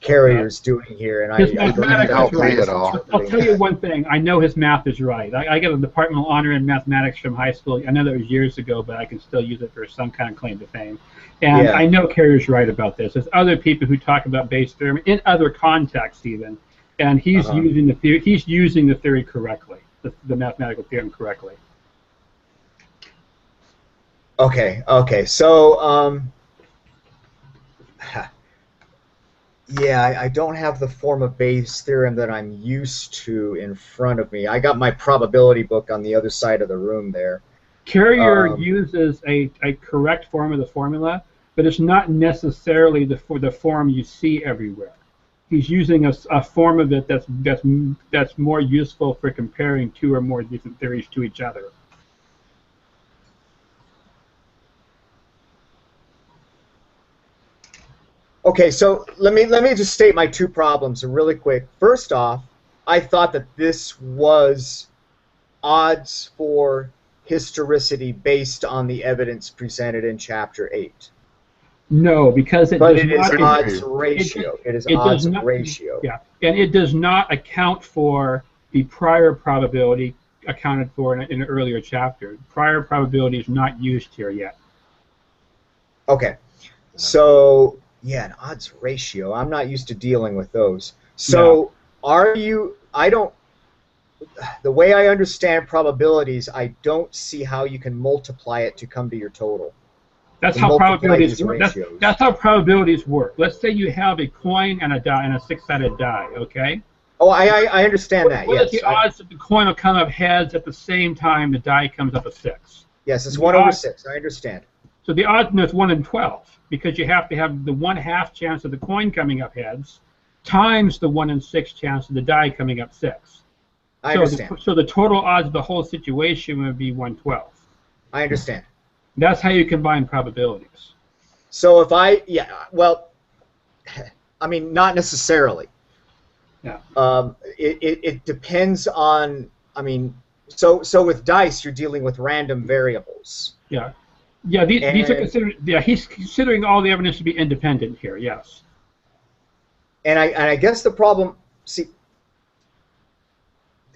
Carrier's doing here, and His mathematics help is right. me at all. I'll tell you one thing. I know his math is right. I got a departmental honor in mathematics from high school. I know that was years ago, but I can still use it for some kind of claim to fame. And I know Carrier's right about this. There's other people who talk about Bayes' theorem in other contexts even, and he's using the theory. He's using the theory correctly, the mathematical theorem correctly. Okay. So yeah, I don't have the form of Bayes' theorem that I'm used to in front of me. I got my probability book on the other side of the room there. Carrier uses a correct form of the formula, but it's not necessarily the form you see everywhere. He's using a form of it that's more useful for comparing 2 or more different theories to each other. Okay, so let me just state my 2 problems really quick. First off, I thought that this was odds for historicity based on the evidence presented in Chapter 8. No, because it is odds ratio. It is odds ratio. Yeah, and it does not account for the prior probability accounted for in an earlier chapter. Prior probability is not used here yet. Okay, so yeah, an odds ratio. I'm not used to dealing with those. So are you? the way I understand probabilities, I don't see how you can multiply it to come to your total. That's To how multiply probabilities these work. ratios. That's how probabilities work. Let's say you have a coin and a die and a six-sided die, okay? Oh, I understand that. What Yes. is the odds that the coin will come up heads at the same time the die comes up a 6? Yes, it's The 1 over odds- 6. I understand. So the odds no, it's 1 in 12 because you have to have the 1/2 chance of the coin coming up heads times the 1 in 6 chance of the die coming up 6. I understand. So the total odds of the whole situation would be 1/12. I understand. That's how you combine probabilities. So if well, I mean, not necessarily. Yeah. It depends on, I mean, so with dice, you're dealing with random variables. Yeah. Yeah, these are considered. Yeah, he's considering all the evidence to be independent here. Yes. And I guess the problem, see,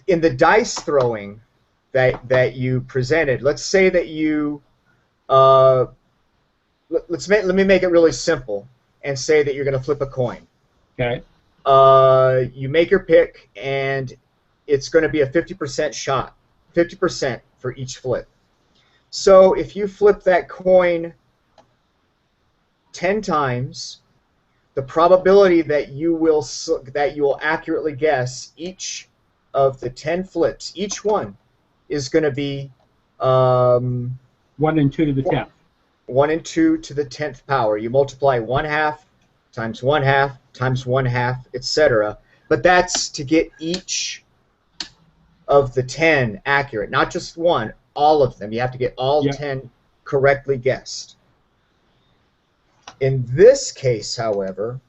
in the dice throwing that you presented, let's say that you, let me make it really simple and say that you're going to flip a coin. Okay. You make your pick, and it's going to be a 50% shot, 50% for each flip. So if you flip that coin 10 times, the probability that you will accurately guess each of the 10 flips, each one, is going to be 1 and 2 to the 10th. 1 and 2 to the 10th power. You multiply 1/2 times 1/2 times 1/2, etc. But that's to get each of the 10 accurate, not just one, all of them. You have to get all 10 correctly guessed. In this case, however,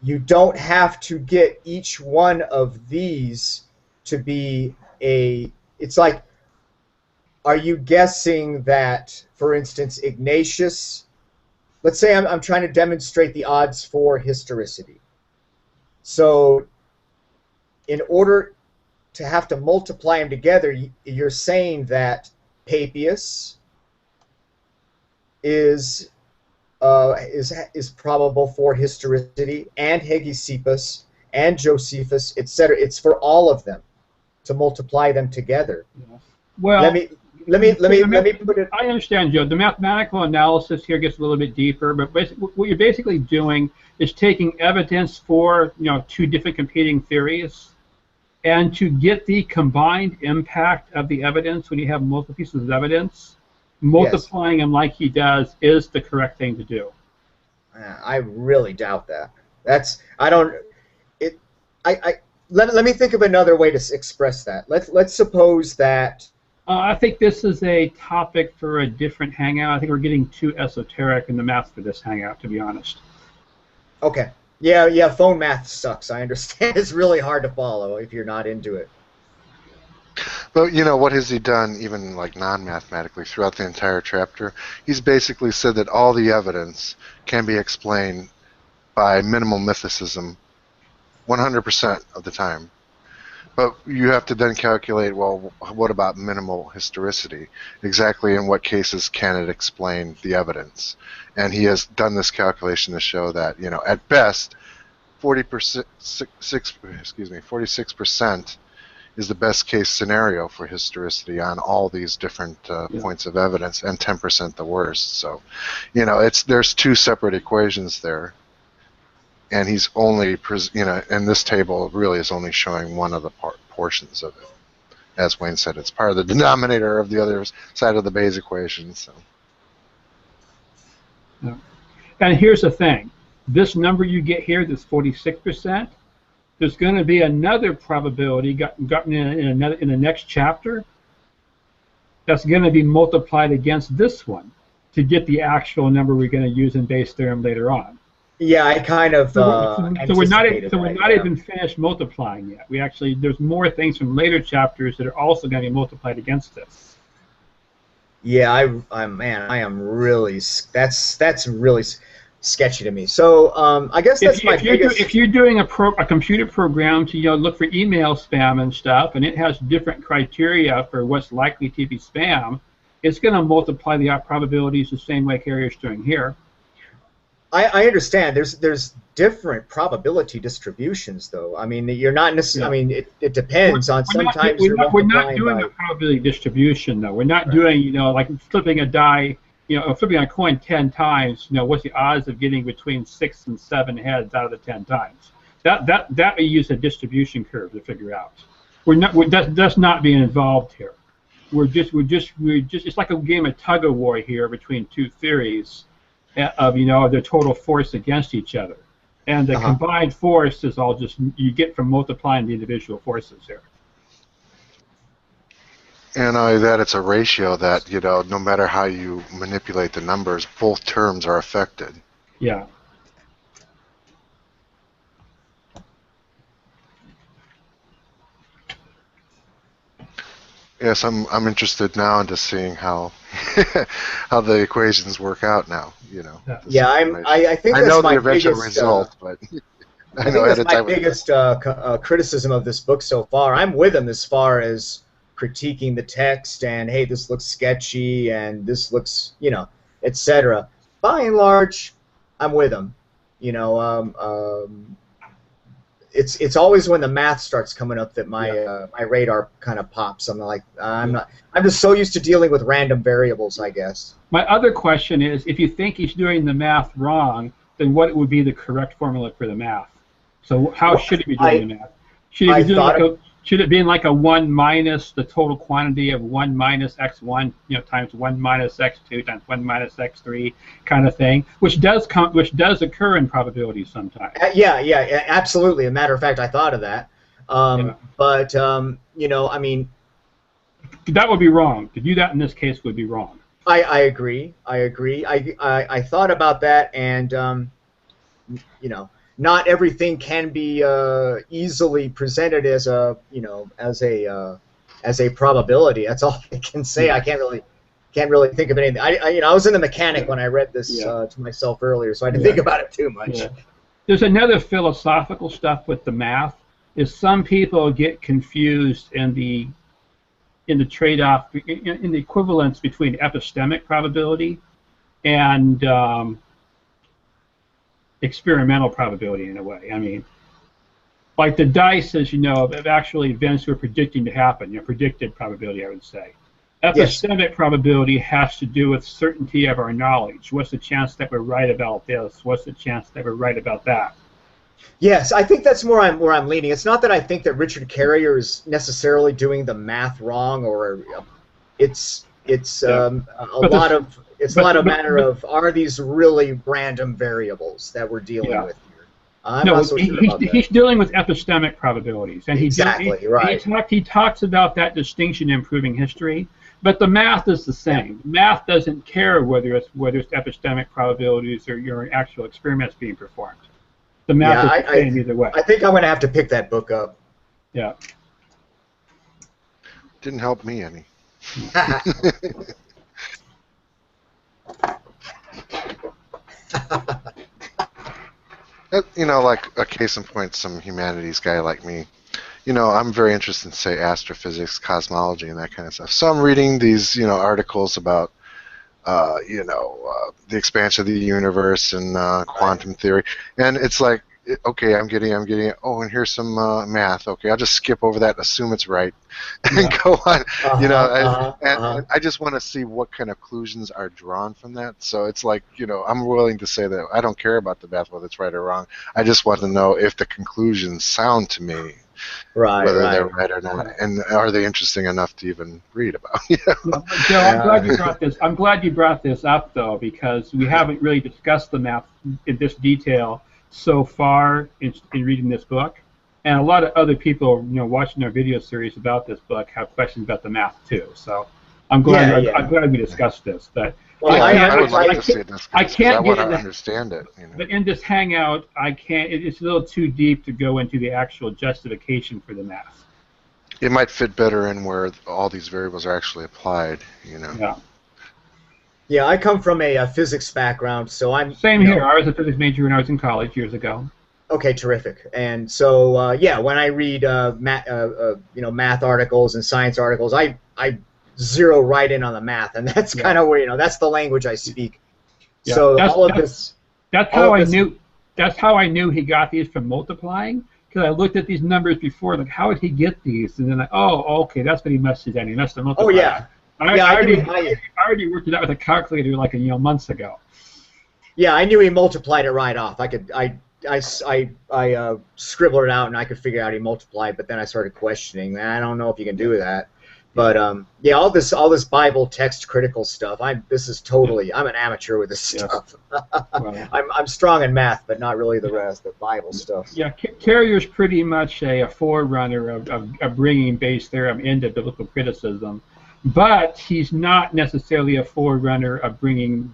you don't have to get each one of these to be it's like, are you guessing that, for instance, Ignatius, let's say I'm trying to demonstrate the odds for historicity. So in order to have to multiply them together, you're saying that Papias is probable for historicity, and Hegesippus and Josephus, etc. It's for all of them to multiply them together. Well, let me put it. I understand, Joe. The mathematical analysis here gets a little bit deeper, but what you're basically doing is taking evidence for 2 different competing theories, and to get the combined impact of the evidence when you have multiple pieces of evidence, multiplying them like he does is the correct thing to do. I really doubt that. Let me think of another way to express that. Let's suppose that. I think this is a topic for a different hangout. I think we're getting too esoteric in the math for this hangout, to be honest. Okay. Yeah. Phone math sucks. I understand. It's really hard to follow if you're not into it. But what has he done, even like non-mathematically, throughout the entire chapter? He's basically said that all the evidence can be explained by minimal mythicism 100% of the time. But you have to then calculate, well, what about minimal historicity? Exactly in what cases can it explain the evidence? And he has done this calculation to show that, at best, 46% is the best case scenario for historicity on all these different points of evidence, and 10% the worst. So, there's 2 separate equations there. And he's only, and this table really is only showing one of the portions of it. As Wayne said, it's part of the denominator of the other side of the Bayes equation. So. Yeah. And here's the thing: this number you get here, this 46%, there's going to be another probability gotten in the next chapter that's going to be multiplied against this one to get the actual number we're going to use in Bayes' theorem later on. Yeah, I kind of. So we're not even finished multiplying yet. There's more things from later chapters that are also going to be multiplied against this. Yeah, I am really. That's really sketchy to me. So I guess that's my biggest. If you're doing a computer program to look for email spam and stuff, and it has different criteria for what's likely to be spam, it's going to multiply the probabilities the same way Carrier's doing here. I understand. There's different probability distributions, though. I mean, you're not necessarily. Yeah. I mean, it depends on. Sometimes we're not doing a probability distribution, though. We're not doing, like flipping a die, flipping a coin 10 times. What's the odds of getting between 6 and 7 heads out of the 10 times? That we use a distribution curve to figure out. That's not being involved here. We're just. It's like a game of tug of war here between two theories of their total force against each other, and the combined force is all just you get from multiplying the individual forces here. And not only that, it's a ratio that no matter how you manipulate the numbers, both terms are affected. Yeah. Yes, I'm interested now into seeing how how the equations work out now. Yeah, I think I that's know my the eventual biggest result, but I think that's my biggest criticism of this book so far. I'm with him as far as critiquing the text and hey, this looks sketchy and this looks etc. By and large, I'm with him. It's always when the math starts coming up that my my radar kind of pops. I'm like, I'm just so used to dealing with random variables, I guess. My other question is, if you think he's doing the math wrong, then what would be the correct formula for the math? So how should he be doing the math? Should it be like a 1 minus the total quantity of 1 minus x1, times 1 minus x2 times 1 minus x3 kind of thing, which does occur in probability sometimes. Yeah, absolutely. As a matter of fact, I thought of that. But I mean, that would be wrong. To do that in this case would be wrong. I agree. I thought about that, and not everything can be easily presented as a as a probability. That's all I can say. I can't really think of anything. I was in the mechanic when I read this to myself earlier, so I didn't think about it too much. Yeah. There's another philosophical stuff with the math. Is some people get confused in the trade-off, in the equivalence between epistemic probability and experimental probability in a way. I mean, like the dice, as you know, of actually events we're predicting to happen, predicted probability, I would say. Epistemic probability has to do with certainty of our knowledge. What's the chance that we're right about this? What's the chance that we're right about that? Yes, I think that's where I'm leaning. It's not that I think that Richard Carrier is necessarily doing the math wrong, or it's a lot of matter of are these really random variables that we're dealing with here. I'm not so sure about that. He's dealing with epistemic probabilities, and he talks about that distinction in proving history. But the math is the same. Math doesn't care whether it's epistemic probabilities or your actual experiments being performed. The math is the same either way. I think I'm going to have to pick that book up. Yeah. Didn't help me any. Like a case in point, some humanities guy like me, I'm very interested in, say, astrophysics, cosmology, and that kind of stuff. So I'm reading these, articles about, the expansion of the universe and quantum theory, and it's like, okay, I'm getting it. Oh, and here's some math. Okay, I'll just skip over that and assume it's right, and go on. And I just want to see what kind of conclusions are drawn from that. So it's like, I'm willing to say that I don't care about the math, whether it's right or wrong. I just want to know if the conclusions sound to me, whether they're right or not, and are they interesting enough to even read about. Joe, I'm glad you brought this. I'm glad you brought this up, though, because we haven't really discussed the math in this detail so far in reading this book, and a lot of other people, watching our video series about this book have questions about the math too. So I'm glad I'm glad we discussed this. But I would like to see this. I can't I want to understand it. But in this Hangout, I can't. It's a little too deep to go into the actual justification for the math. It might fit better in where all these variables are actually applied. Yeah. Yeah, I come from a physics background, so I'm... Same here. I was a physics major when I was in college years ago. Okay, terrific. And so, when I read math articles and science articles, I zero right in on the math, and that's kind of where, that's the language I speak. Yeah, so all of this... That's how I knew. That's how I knew he got these from multiplying. Because I looked at these numbers before, like, how did he get these? And then, okay, that's what he must have done. He must have multiplied. Oh yeah. I already worked it out with a calculator like months ago. Yeah, I knew he multiplied it right off. I scribbled it out and I could figure out he multiplied, but then I started questioning. Man, I don't know if you can do that. But yeah, all this Bible text critical stuff. I'm an amateur with this stuff. Well, I'm strong in math, but not really the rest, the Bible stuff. Yeah, Carrier's pretty much a forerunner of bringing Bayes' theorem into biblical criticism, but he's not necessarily a forerunner of bringing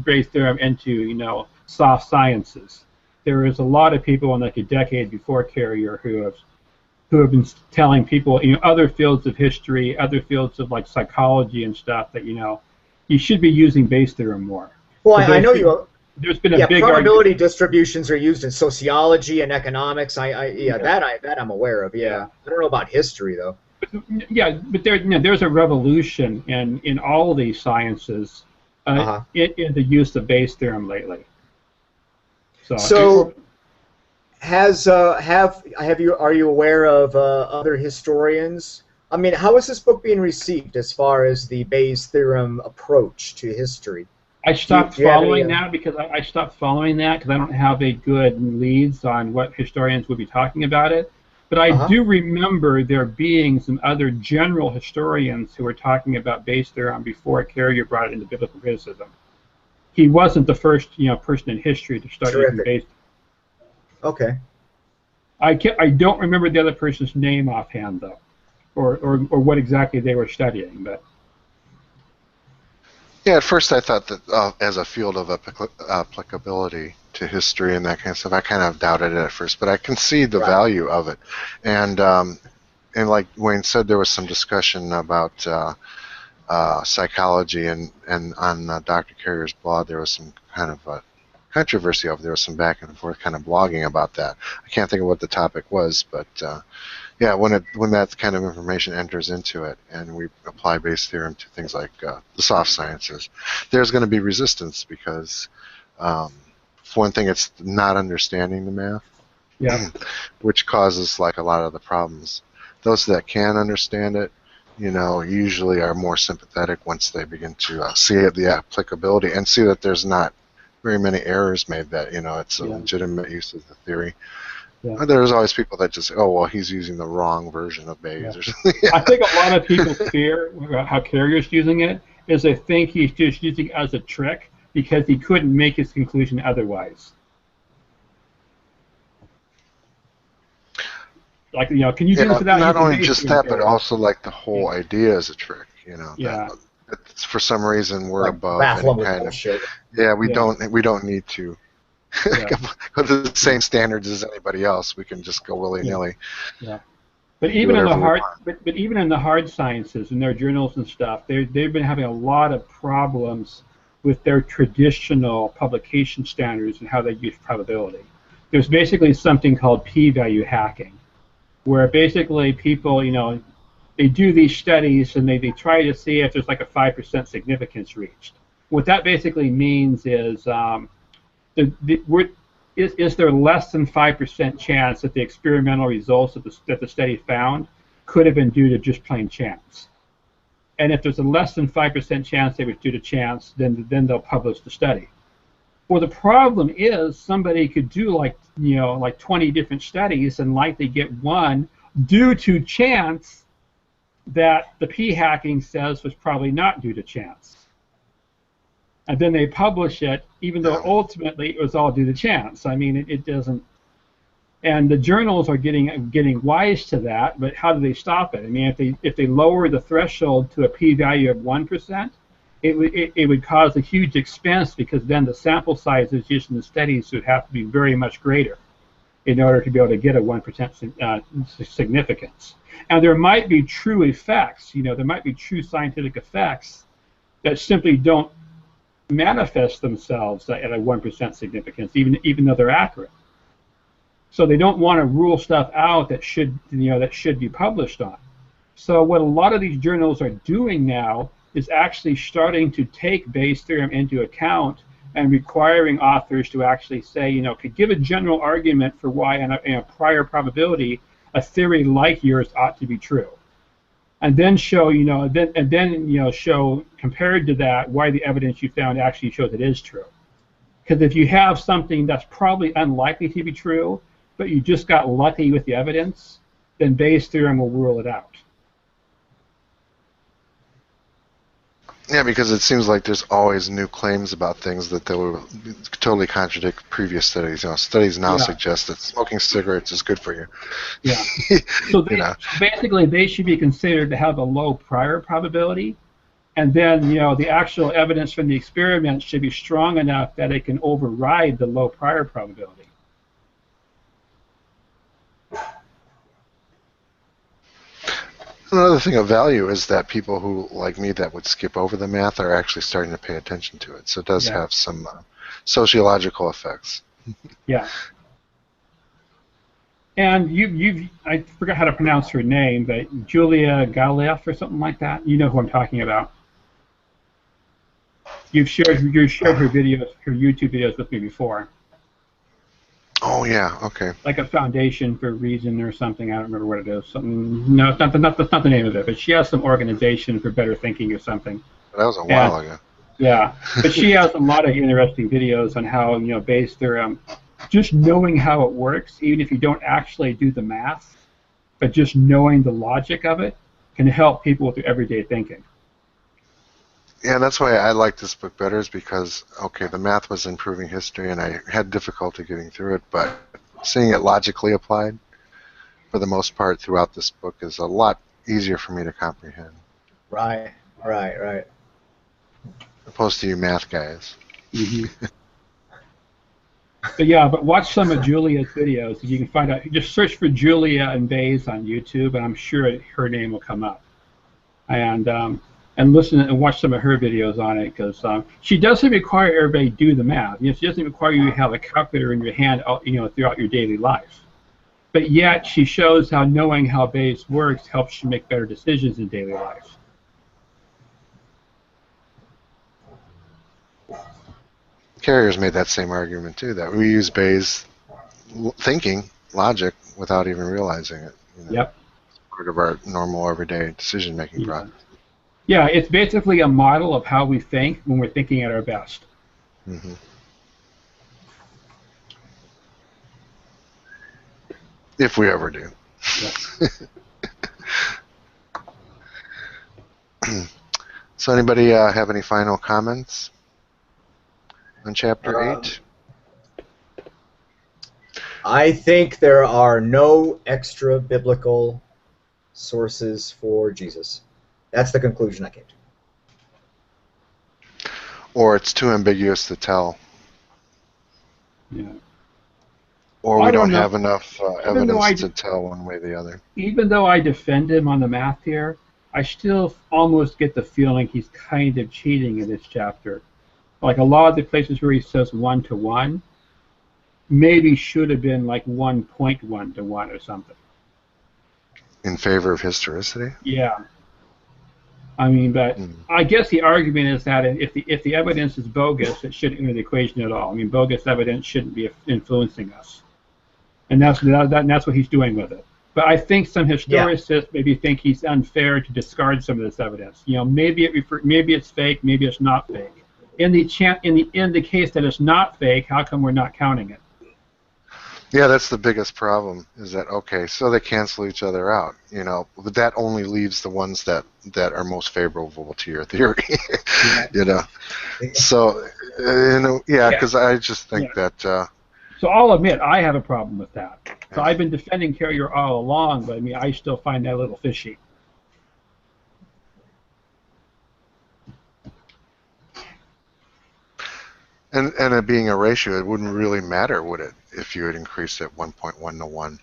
Bayes' theorem into soft sciences. There is a lot of people in like a decade before Carrier who have been telling people, other fields of history, other fields of like psychology and stuff that you should be using Bayes' theorem more. Well, I know there's been a big probability distributions are used in sociology and economics. That I'm aware of. Yeah, I don't know about history though. Yeah, but there's a revolution in all of these sciences in the use of Bayes' theorem lately. So are you aware of other historians? I mean, how is this book being received as far as the Bayes' theorem approach to history? I stopped following that because I don't have a good leads on what historians would be talking about it. But I do remember there being some other general historians who were talking about Bayes' theorem before Carrier brought it into biblical criticism. He wasn't the first person in history to start using Bayes' theorem. Okay. I don't remember the other person's name offhand though, or what exactly they were studying, but. Yeah, at first I thought that as a field of applicability to history and that kind of stuff, I kind of doubted it at first, but I can see the value of it. And like Wayne said, there was some discussion about psychology, and on Dr. Carrier's blog there was some kind of controversy over there. Was some back and forth kind of blogging about that. I can't think of what the topic was, but yeah, when that kind of information enters into it, and we apply Bayes' theorem to things like the soft sciences, there's going to be resistance because, for one thing, it's not understanding the math, which causes like a lot of the problems. Those that can understand it, usually are more sympathetic once they begin to see the applicability and see that there's not very many errors made, that it's a legitimate use of the theory. Yeah. There's always people that just say, oh, well, he's using the wrong version of Bayes or something. I think a lot of people's fear about how Carrier's using it is they think he's just using it as a trick because he couldn't make his conclusion otherwise. Like, can you do this without not using only Bayes' just theorem? that, but also like the whole idea is a trick, that for some reason we're like above any kind of shit. we don't need to go to the same standards as anybody else. We can just go willy-nilly. Yeah. But even in the hard sciences and their journals and stuff, they've been having a lot of problems with their traditional publication standards and how they use probability. There's basically something called p-value hacking, where basically people, they do these studies and they try to see if there's like a 5% significance reached. What that basically means is is there less than 5% chance that the experimental results that the study found could have been due to just plain chance? And if there's a less than 5% chance they was due to chance, then they'll publish the study. Well, the problem is somebody could do like 20 different studies and likely get one due to chance that the p-hacking says was probably not due to chance. And then they publish it, even though ultimately it was all due to chance. I mean, it doesn't. And the journals are getting wise to that, but how do they stop it? I mean, if they lower the threshold to a p-value of 1%, it would cause a huge expense, because then the sample sizes used in the studies would have to be very much greater in order to be able to get a 1% significance. And there might be true effects, there might be true scientific effects that simply don't manifest themselves at a 1% significance, even though they're accurate. So they don't want to rule stuff out that should be published on. So what a lot of these journals are doing now is actually starting to take Bayes' theorem into account and requiring authors to actually say, you know, could give a general argument for why in a prior probability a theory like yours ought to be true, and then show, you know, show compared to that why the evidence you found actually shows it is true. Because if you have something that's probably unlikely to be true, but you just got lucky with the evidence, then Bayes' theorem will rule it out. Yeah, because it seems like there's always new claims about things that they will totally contradict previous studies. You know, studies now suggest that smoking cigarettes is good for you. Yeah. So basically, they should be considered to have a low prior probability, and then, you know, the actual evidence from the experiment should be strong enough that it can override the low prior probability. Another thing of value is that people who, like me, that would skip over the math are actually starting to pay attention to it. So it does have some sociological effects. Yeah. And I forgot how to pronounce her name, but Julia Galef or something like that. You know who I'm talking about. You shared her videos, her YouTube videos with me before. Oh yeah, okay. Like a Foundation for Reason or something. I don't remember what it is. Something. No, that's not the name of it. But she has some organization for better thinking or something. That was a while ago. Yeah, but she has a lot of interesting videos on how, you know, Bayes' theorem, just knowing how it works, even if you don't actually do the math, but just knowing the logic of it can help people with their everyday thinking. Yeah, that's why I like this book better, is because, okay, the math was improving history, and I had difficulty getting through it, but seeing it logically applied, for the most part, throughout this book is a lot easier for me to comprehend. Right. Opposed to you math guys. Mm-hmm. But watch some of Julia's videos. You can find out. Just search for Julia and Bayes on YouTube, and I'm sure her name will come up. And listen and watch some of her videos on it, because she doesn't require everybody to do the math. You know, she doesn't require you to have a calculator in your hand, you know, throughout your daily life. But yet she shows how knowing how Bayes works helps you make better decisions in daily life. Carrier's made that same argument too, that we use Bayes' thinking, logic, without even realizing it. You know? Yep. It's part of our normal everyday decision-making process. Yeah, it's basically a model of how we think when we're thinking at our best. Mm-hmm. If we ever do. Yeah. So anybody have any final comments on Chapter 8? I think there are no extra biblical sources for Jesus. That's the conclusion I came to. Or it's too ambiguous to tell. Yeah. Or we don't have enough evidence to tell one way or the other. Even though I defend him on the math here, I still almost get the feeling he's kind of cheating in this chapter. Like a lot of the places where he says 1-to-1, maybe should have been like 1.1-to-1 or something. In favor of historicity? Yeah. I mean, but I guess the argument is that if the evidence is bogus, it shouldn't enter the equation at all. I mean, bogus evidence shouldn't be influencing us, and that's what he's doing with it. But I think some historicists maybe think he's unfair to discard some of this evidence. You know, maybe it's fake, maybe it's not fake. In the case that it's not fake, how come we're not counting it? Yeah, that's the biggest problem, is that, okay, so they cancel each other out, you know, but that only leaves the ones that are most favorable to your theory, you know. So, you know, because I just think that... So I'll admit, I have a problem with that. So I've been defending Carrier all along, but I mean, I still find that a little fishy. And it being a ratio, it wouldn't really matter, would it, if you had increased it 1.1-to-1?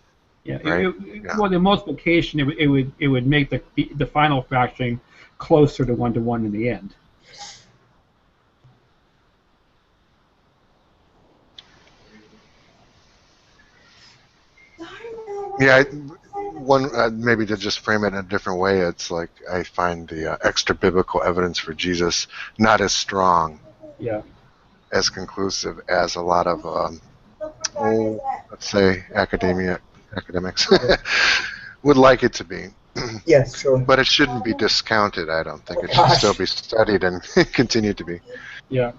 Yeah. Right? Well, the multiplication, it would make the final fraction closer to 1-to-1 in the end. Yeah, maybe to just frame it in a different way, it's like I find the extra biblical evidence for Jesus not as strong as conclusive as a lot of, let's say, academics would like it to be. Yes, sure. But it shouldn't be discounted, I don't think. It should Gosh. still be studied and continue to be. Yeah.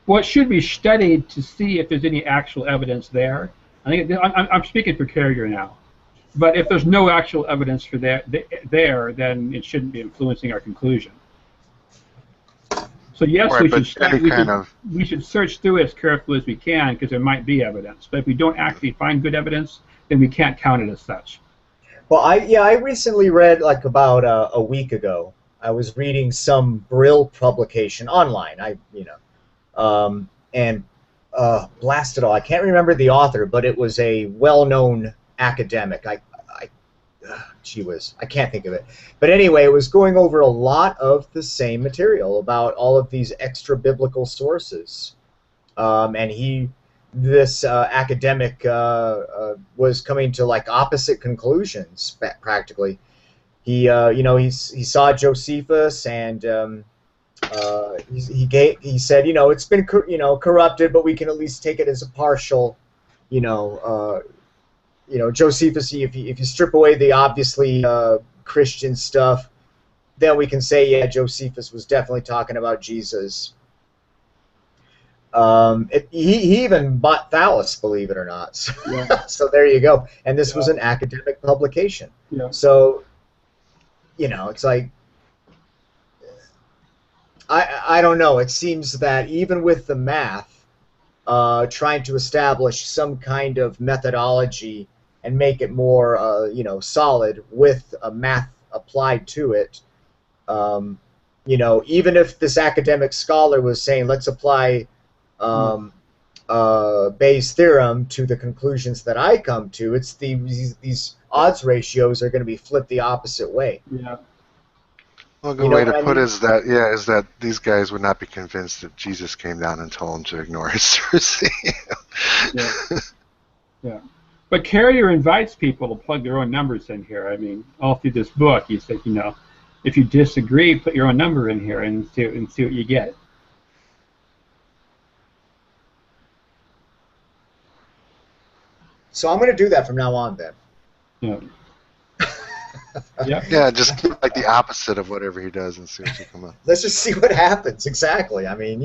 Well, it should be studied to see if there's any actual evidence there. I think I'm speaking for Carrier now. But if there's no actual evidence for that there, then it shouldn't be influencing our conclusion. So yes, right, we should search through it as carefully as we can because there might be evidence. But if we don't actually find good evidence, then we can't count it as such. Well, I recently read, like about a week ago, I was reading some Brill publication online. And blast it all, I can't remember the author, but it was a well-known academic. Gee whiz, I can't think of it. But anyway, it was going over a lot of the same material about all of these extra biblical sources, and this academic was coming to like opposite conclusions practically. He saw Josephus, and he said, it's been corrupted, but we can at least take it as a partial, Josephus. If you strip away the obviously Christian stuff, then we can say, yeah, Josephus was definitely talking about Jesus. He even bought Thallus, believe it or not. So, yeah. So there you go. And this was an academic publication. Yeah. So, it's like, I don't know. It seems that even with the math, trying to establish some kind of methodology and make it more, solid with a math applied to it, even if this academic scholar was saying, let's apply Bayes' theorem to the conclusions that I come to, it's these odds ratios are going to be flipped the opposite way. Yeah. Well, a good way to put it is that these guys would not be convinced that Jesus came down and told them to ignore historicity. Yeah. Yeah. But Carrier invites people to plug their own numbers in here. I mean, all through this book, he said, if you disagree, put your own number in here and see what you get. So I'm going to do that from now on, then. Yeah. Yeah. Yeah, just like the opposite of whatever he does and see what you come up. Let's just see what happens. Exactly. I mean,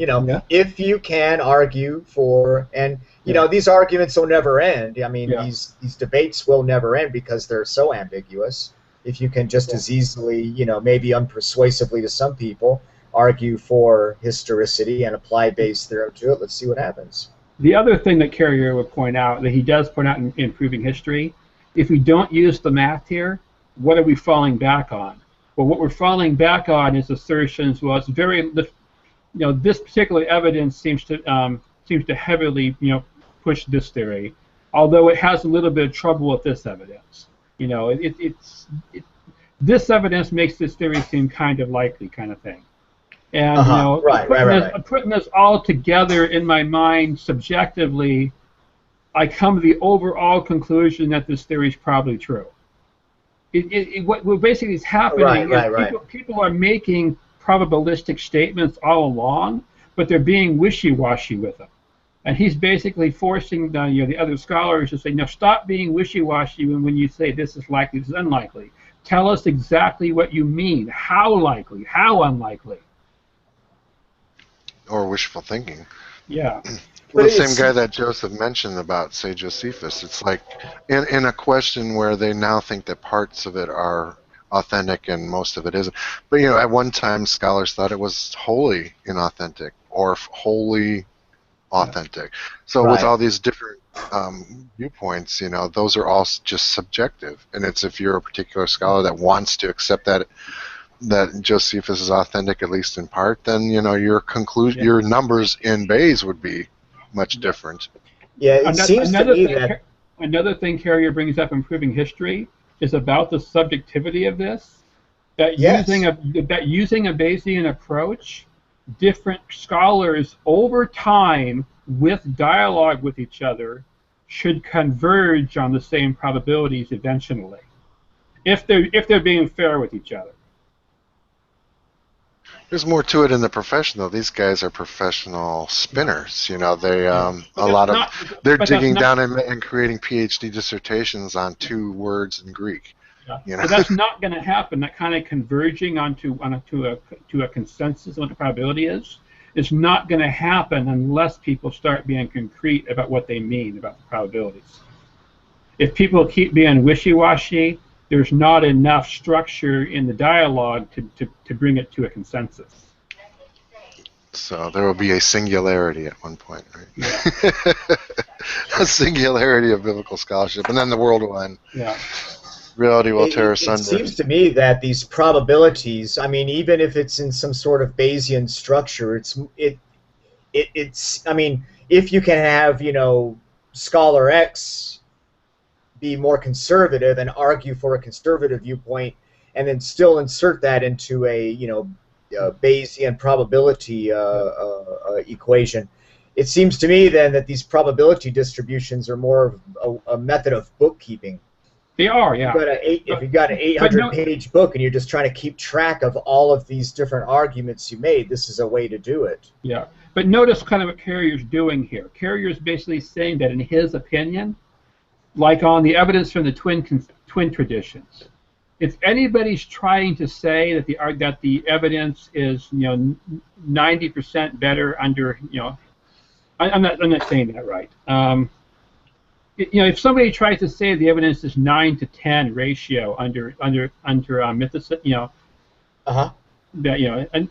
if you can argue for, and these arguments will never end. I mean, these debates will never end because they're so ambiguous. If you can just as easily, maybe unpersuasively to some people, argue for historicity and apply Bayes' theorem to it, let's see what happens. The other thing that Carrier would point out, that he does point out in Proving History, if we don't use the math here, what are we falling back on? Well, what we're falling back on is assertions. Well, it's this particular evidence seems to heavily, push this theory, although it has a little bit of trouble with this evidence. This evidence makes this theory seem kind of likely, kind of thing. And putting this all together in my mind subjectively, I come to the overall conclusion that this theory is probably true. What basically is happening is people are making probabilistic statements all along, but they're being wishy-washy with them. And he's basically forcing the other scholars to say, no, stop being wishy-washy when you say this is likely, this is unlikely. Tell us exactly what you mean. How likely? How unlikely? Or wishful thinking. Yeah. Well, the same guy that Joseph mentioned about, say, Josephus, it's like in a question where they now think that parts of it are authentic and most of it isn't. But, at one time, scholars thought it was wholly inauthentic or wholly authentic. So with all these different viewpoints, those are all just subjective. And it's if you're a particular scholar that wants to accept that Josephus is authentic, at least in part, then, your conclusion, your numbers in Bayes would be much different. Yeah, it seems to me that another thing Carrier brings up in Proving History is about the subjectivity of this. That using a Bayesian approach, different scholars over time with dialogue with each other should converge on the same probabilities eventually, if they're being fair with each other. There's more to it in the profession, though. These guys are professional spinners. You know, they they're digging down and creating PhD dissertations on 2 words in Greek. Yeah. You know? But that's not going to happen. That kind of converging onto a consensus on what the probability is not going to happen unless people start being concrete about what they mean about the probabilities. If people keep being wishy-washy, there's not enough structure in the dialogue to bring it to a consensus. So there will be a singularity at one point, right? Yeah. A singularity of biblical scholarship, and then the world will end. Yeah. Reality will tear asunder. It seems to me that these probabilities, I mean, even if it's in some sort of Bayesian structure, it's I mean, if you can have, you know, scholar X be more conservative and argue for a conservative viewpoint, and then still insert that into a, you know, Bayesian probability equation, it seems to me then that these probability distributions are more of a method of bookkeeping. They are, yeah. If you've got an 800-page book and you're just trying to keep track of all of these different arguments you made, this is a way to do it. Yeah, but notice kind of what Carrier's doing here. Carrier's basically saying that in his opinion, like on the evidence from the twin traditions, if anybody's trying to say that the evidence is, you know, 90% better under, you know, I'm not saying that right. You know, if somebody tries to say the evidence is 9 to 10 ratio under mythicist, you know, that, you know, and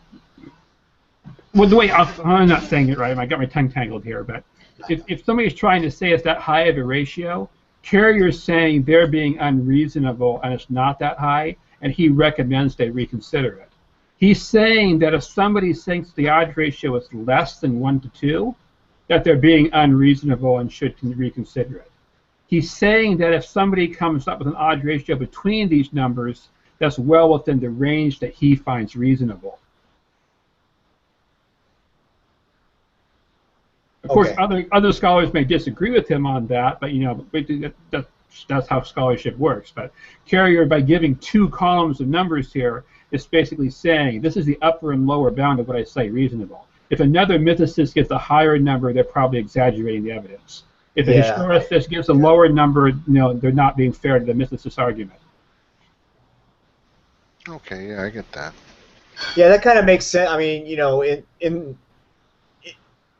well, the way I'm not saying it right. I got my tongue tangled here, but if somebody's trying to say it's that high of a ratio, Carrier's saying they're being unreasonable and it's not that high, and he recommends they reconsider it. He's saying that if somebody thinks the odds ratio is less than 1 to 2, that they're being unreasonable and should reconsider it. He's saying that if somebody comes up with an odds ratio between these numbers, that's well within the range that he finds reasonable. Of course, other scholars may disagree with him on that, but, you know, that's how scholarship works. But Carrier, by giving 2 columns of numbers here, is basically saying this is the upper and lower bound of what I say reasonable. If another mythicist gets a higher number, they're probably exaggerating the evidence. If a historicist gives a lower number, you know, they're not being fair to the mythicist argument. Okay, yeah, I get that. Yeah, that kind of makes sense. I mean, you know, in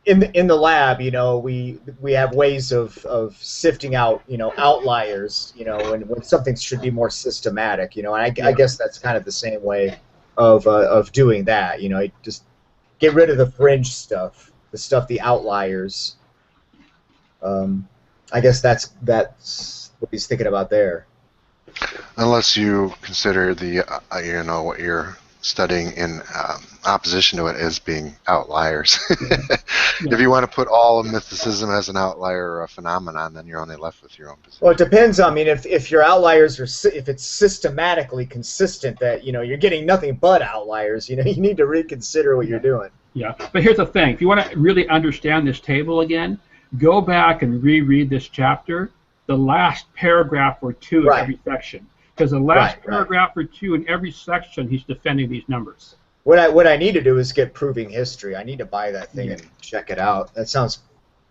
the lab, you know, we have ways of sifting out, you know, outliers, you know, when something should be more systematic, you know, and I guess that's kind of the same way of doing that, you know, just get rid of the fringe stuff, the outliers. I guess that's what he's thinking about there. Unless you consider the, you know, what you're studying in opposition to it as being outliers. If you want to put all of mythicism as an outlier or a phenomenon, then you're only left with your own position. Well, it depends. I mean, if your outliers are, if it's systematically consistent that, you know, you're getting nothing but outliers, you know, you need to reconsider what you're doing. Yeah, but here's the thing. If you want to really understand this table again, go back and reread this chapter, the last paragraph or 2 of every section. Because the last paragraph or 2 in every section, he's defending these numbers. What I need to do is get Proving History. I need to buy that thing and check it out. That sounds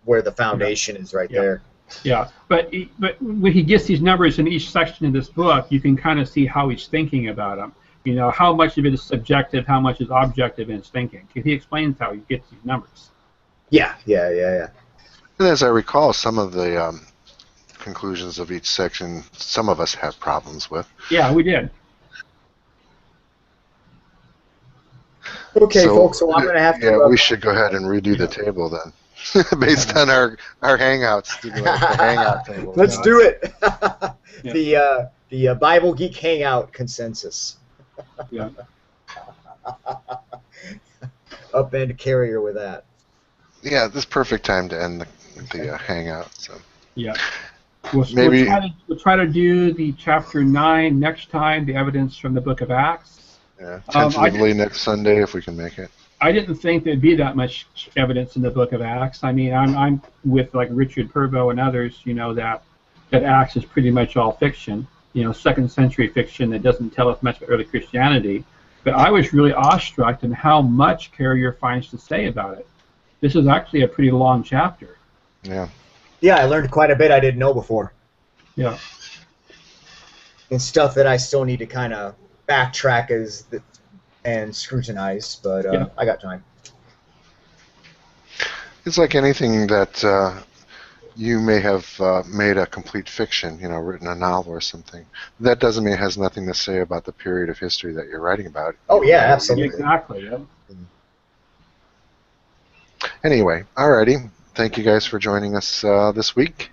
where the foundation is right there. Yeah, but when he gets these numbers in each section of this book, you can kind of see how he's thinking about them. You know, how much of it is subjective, how much is objective in his thinking. He explains how he gets these numbers. Yeah. And as I recall, some of the conclusions of each section, some of us have problems with. Yeah, we did. Okay, folks, so I'm going to have to... Yeah, we should go ahead and redo the table then, based on our Hangouts. The Hangout table. Let's do it. The Bible Geek Hangout consensus. Yeah. Upend Carrier with that. Yeah, this is perfect time to end the Hangout. So. Yeah. Maybe we'll try to do the chapter 9 next time, the evidence from the Book of Acts. Yeah, tentatively next Sunday if we can make it. I didn't think there'd be that much evidence in the Book of Acts. I mean, I'm with like Richard Purvo and others, you know, that Acts is pretty much all fiction, you know, 2nd century fiction that doesn't tell us much about early Christianity. But I was really awestruck in how much Carrier finds to say about it. This is actually a pretty long chapter. Yeah. Yeah, I learned quite a bit I didn't know before. Yeah. And stuff that I still need to kind of backtrack and scrutinize, but Yeah. I got time. It's like anything that you may have made a complete fiction, written a novel or something. That doesn't mean it has nothing to say about the period of history that you're writing about. Oh, yeah, absolutely. Exactly, yeah. Anyway, alrighty. Thank you guys for joining us this week.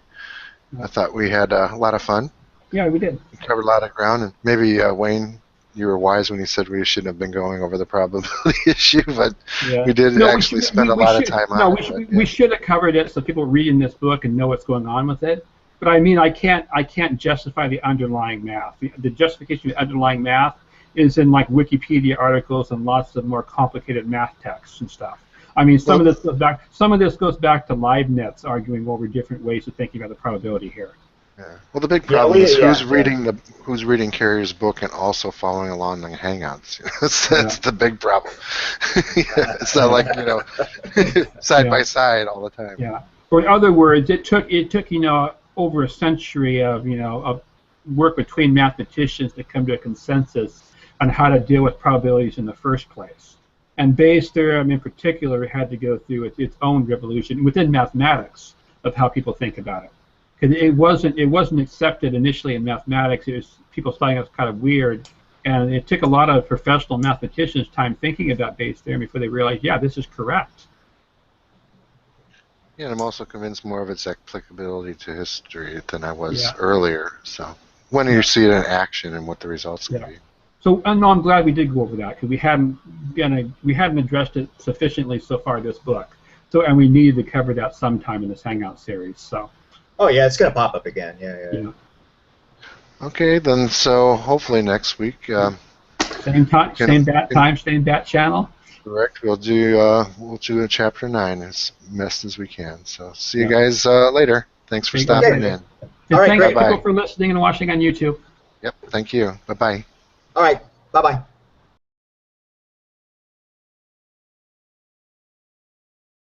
I thought we had a lot of fun. Yeah, we did. We covered a lot of ground, and maybe Wayne, you were wise when you said we shouldn't have been going over the probability issue, but we did spend a lot of time on it. We should have covered it so people reading this book and know what's going on with it. But I mean, I can't justify the underlying math. The justification of the underlying math is in like Wikipedia articles and lots of more complicated math texts and stuff. I mean, some of this goes back to Leibniz arguing over different ways of thinking about the probability here. Yeah. Well, the big problem is who's reading Carrier's book and also following along on Hangouts. That's the big problem. It's not like side by side all the time. Yeah. Or in other words, it took over a century of of work between mathematicians to come to a consensus on how to deal with probabilities in the first place. And Bayes' theorem in particular had to go through its own revolution within mathematics of how people think about it. Because it wasn't accepted initially in mathematics. It was people thought it was kind of weird, and it took a lot of professional mathematicians time thinking about Bayes' theorem before they realized, yeah, this is correct. Yeah, and I'm also convinced more of its applicability to history than I was earlier. So when you see it in action and what the results can be. So no, I'm glad we did go over that because we hadn't addressed it sufficiently so far in this book. So and we needed to cover that sometime in this Hangout series. So. Oh yeah, it's gonna pop up again. Yeah. Okay, then. So hopefully next week. Same time, same bat channel. Correct. We'll do a chapter 9 as best as we can. So see you guys later. Thanks for stopping in. And thanks people for listening and watching on YouTube. Yep. Thank you. Bye bye. All right. Bye bye.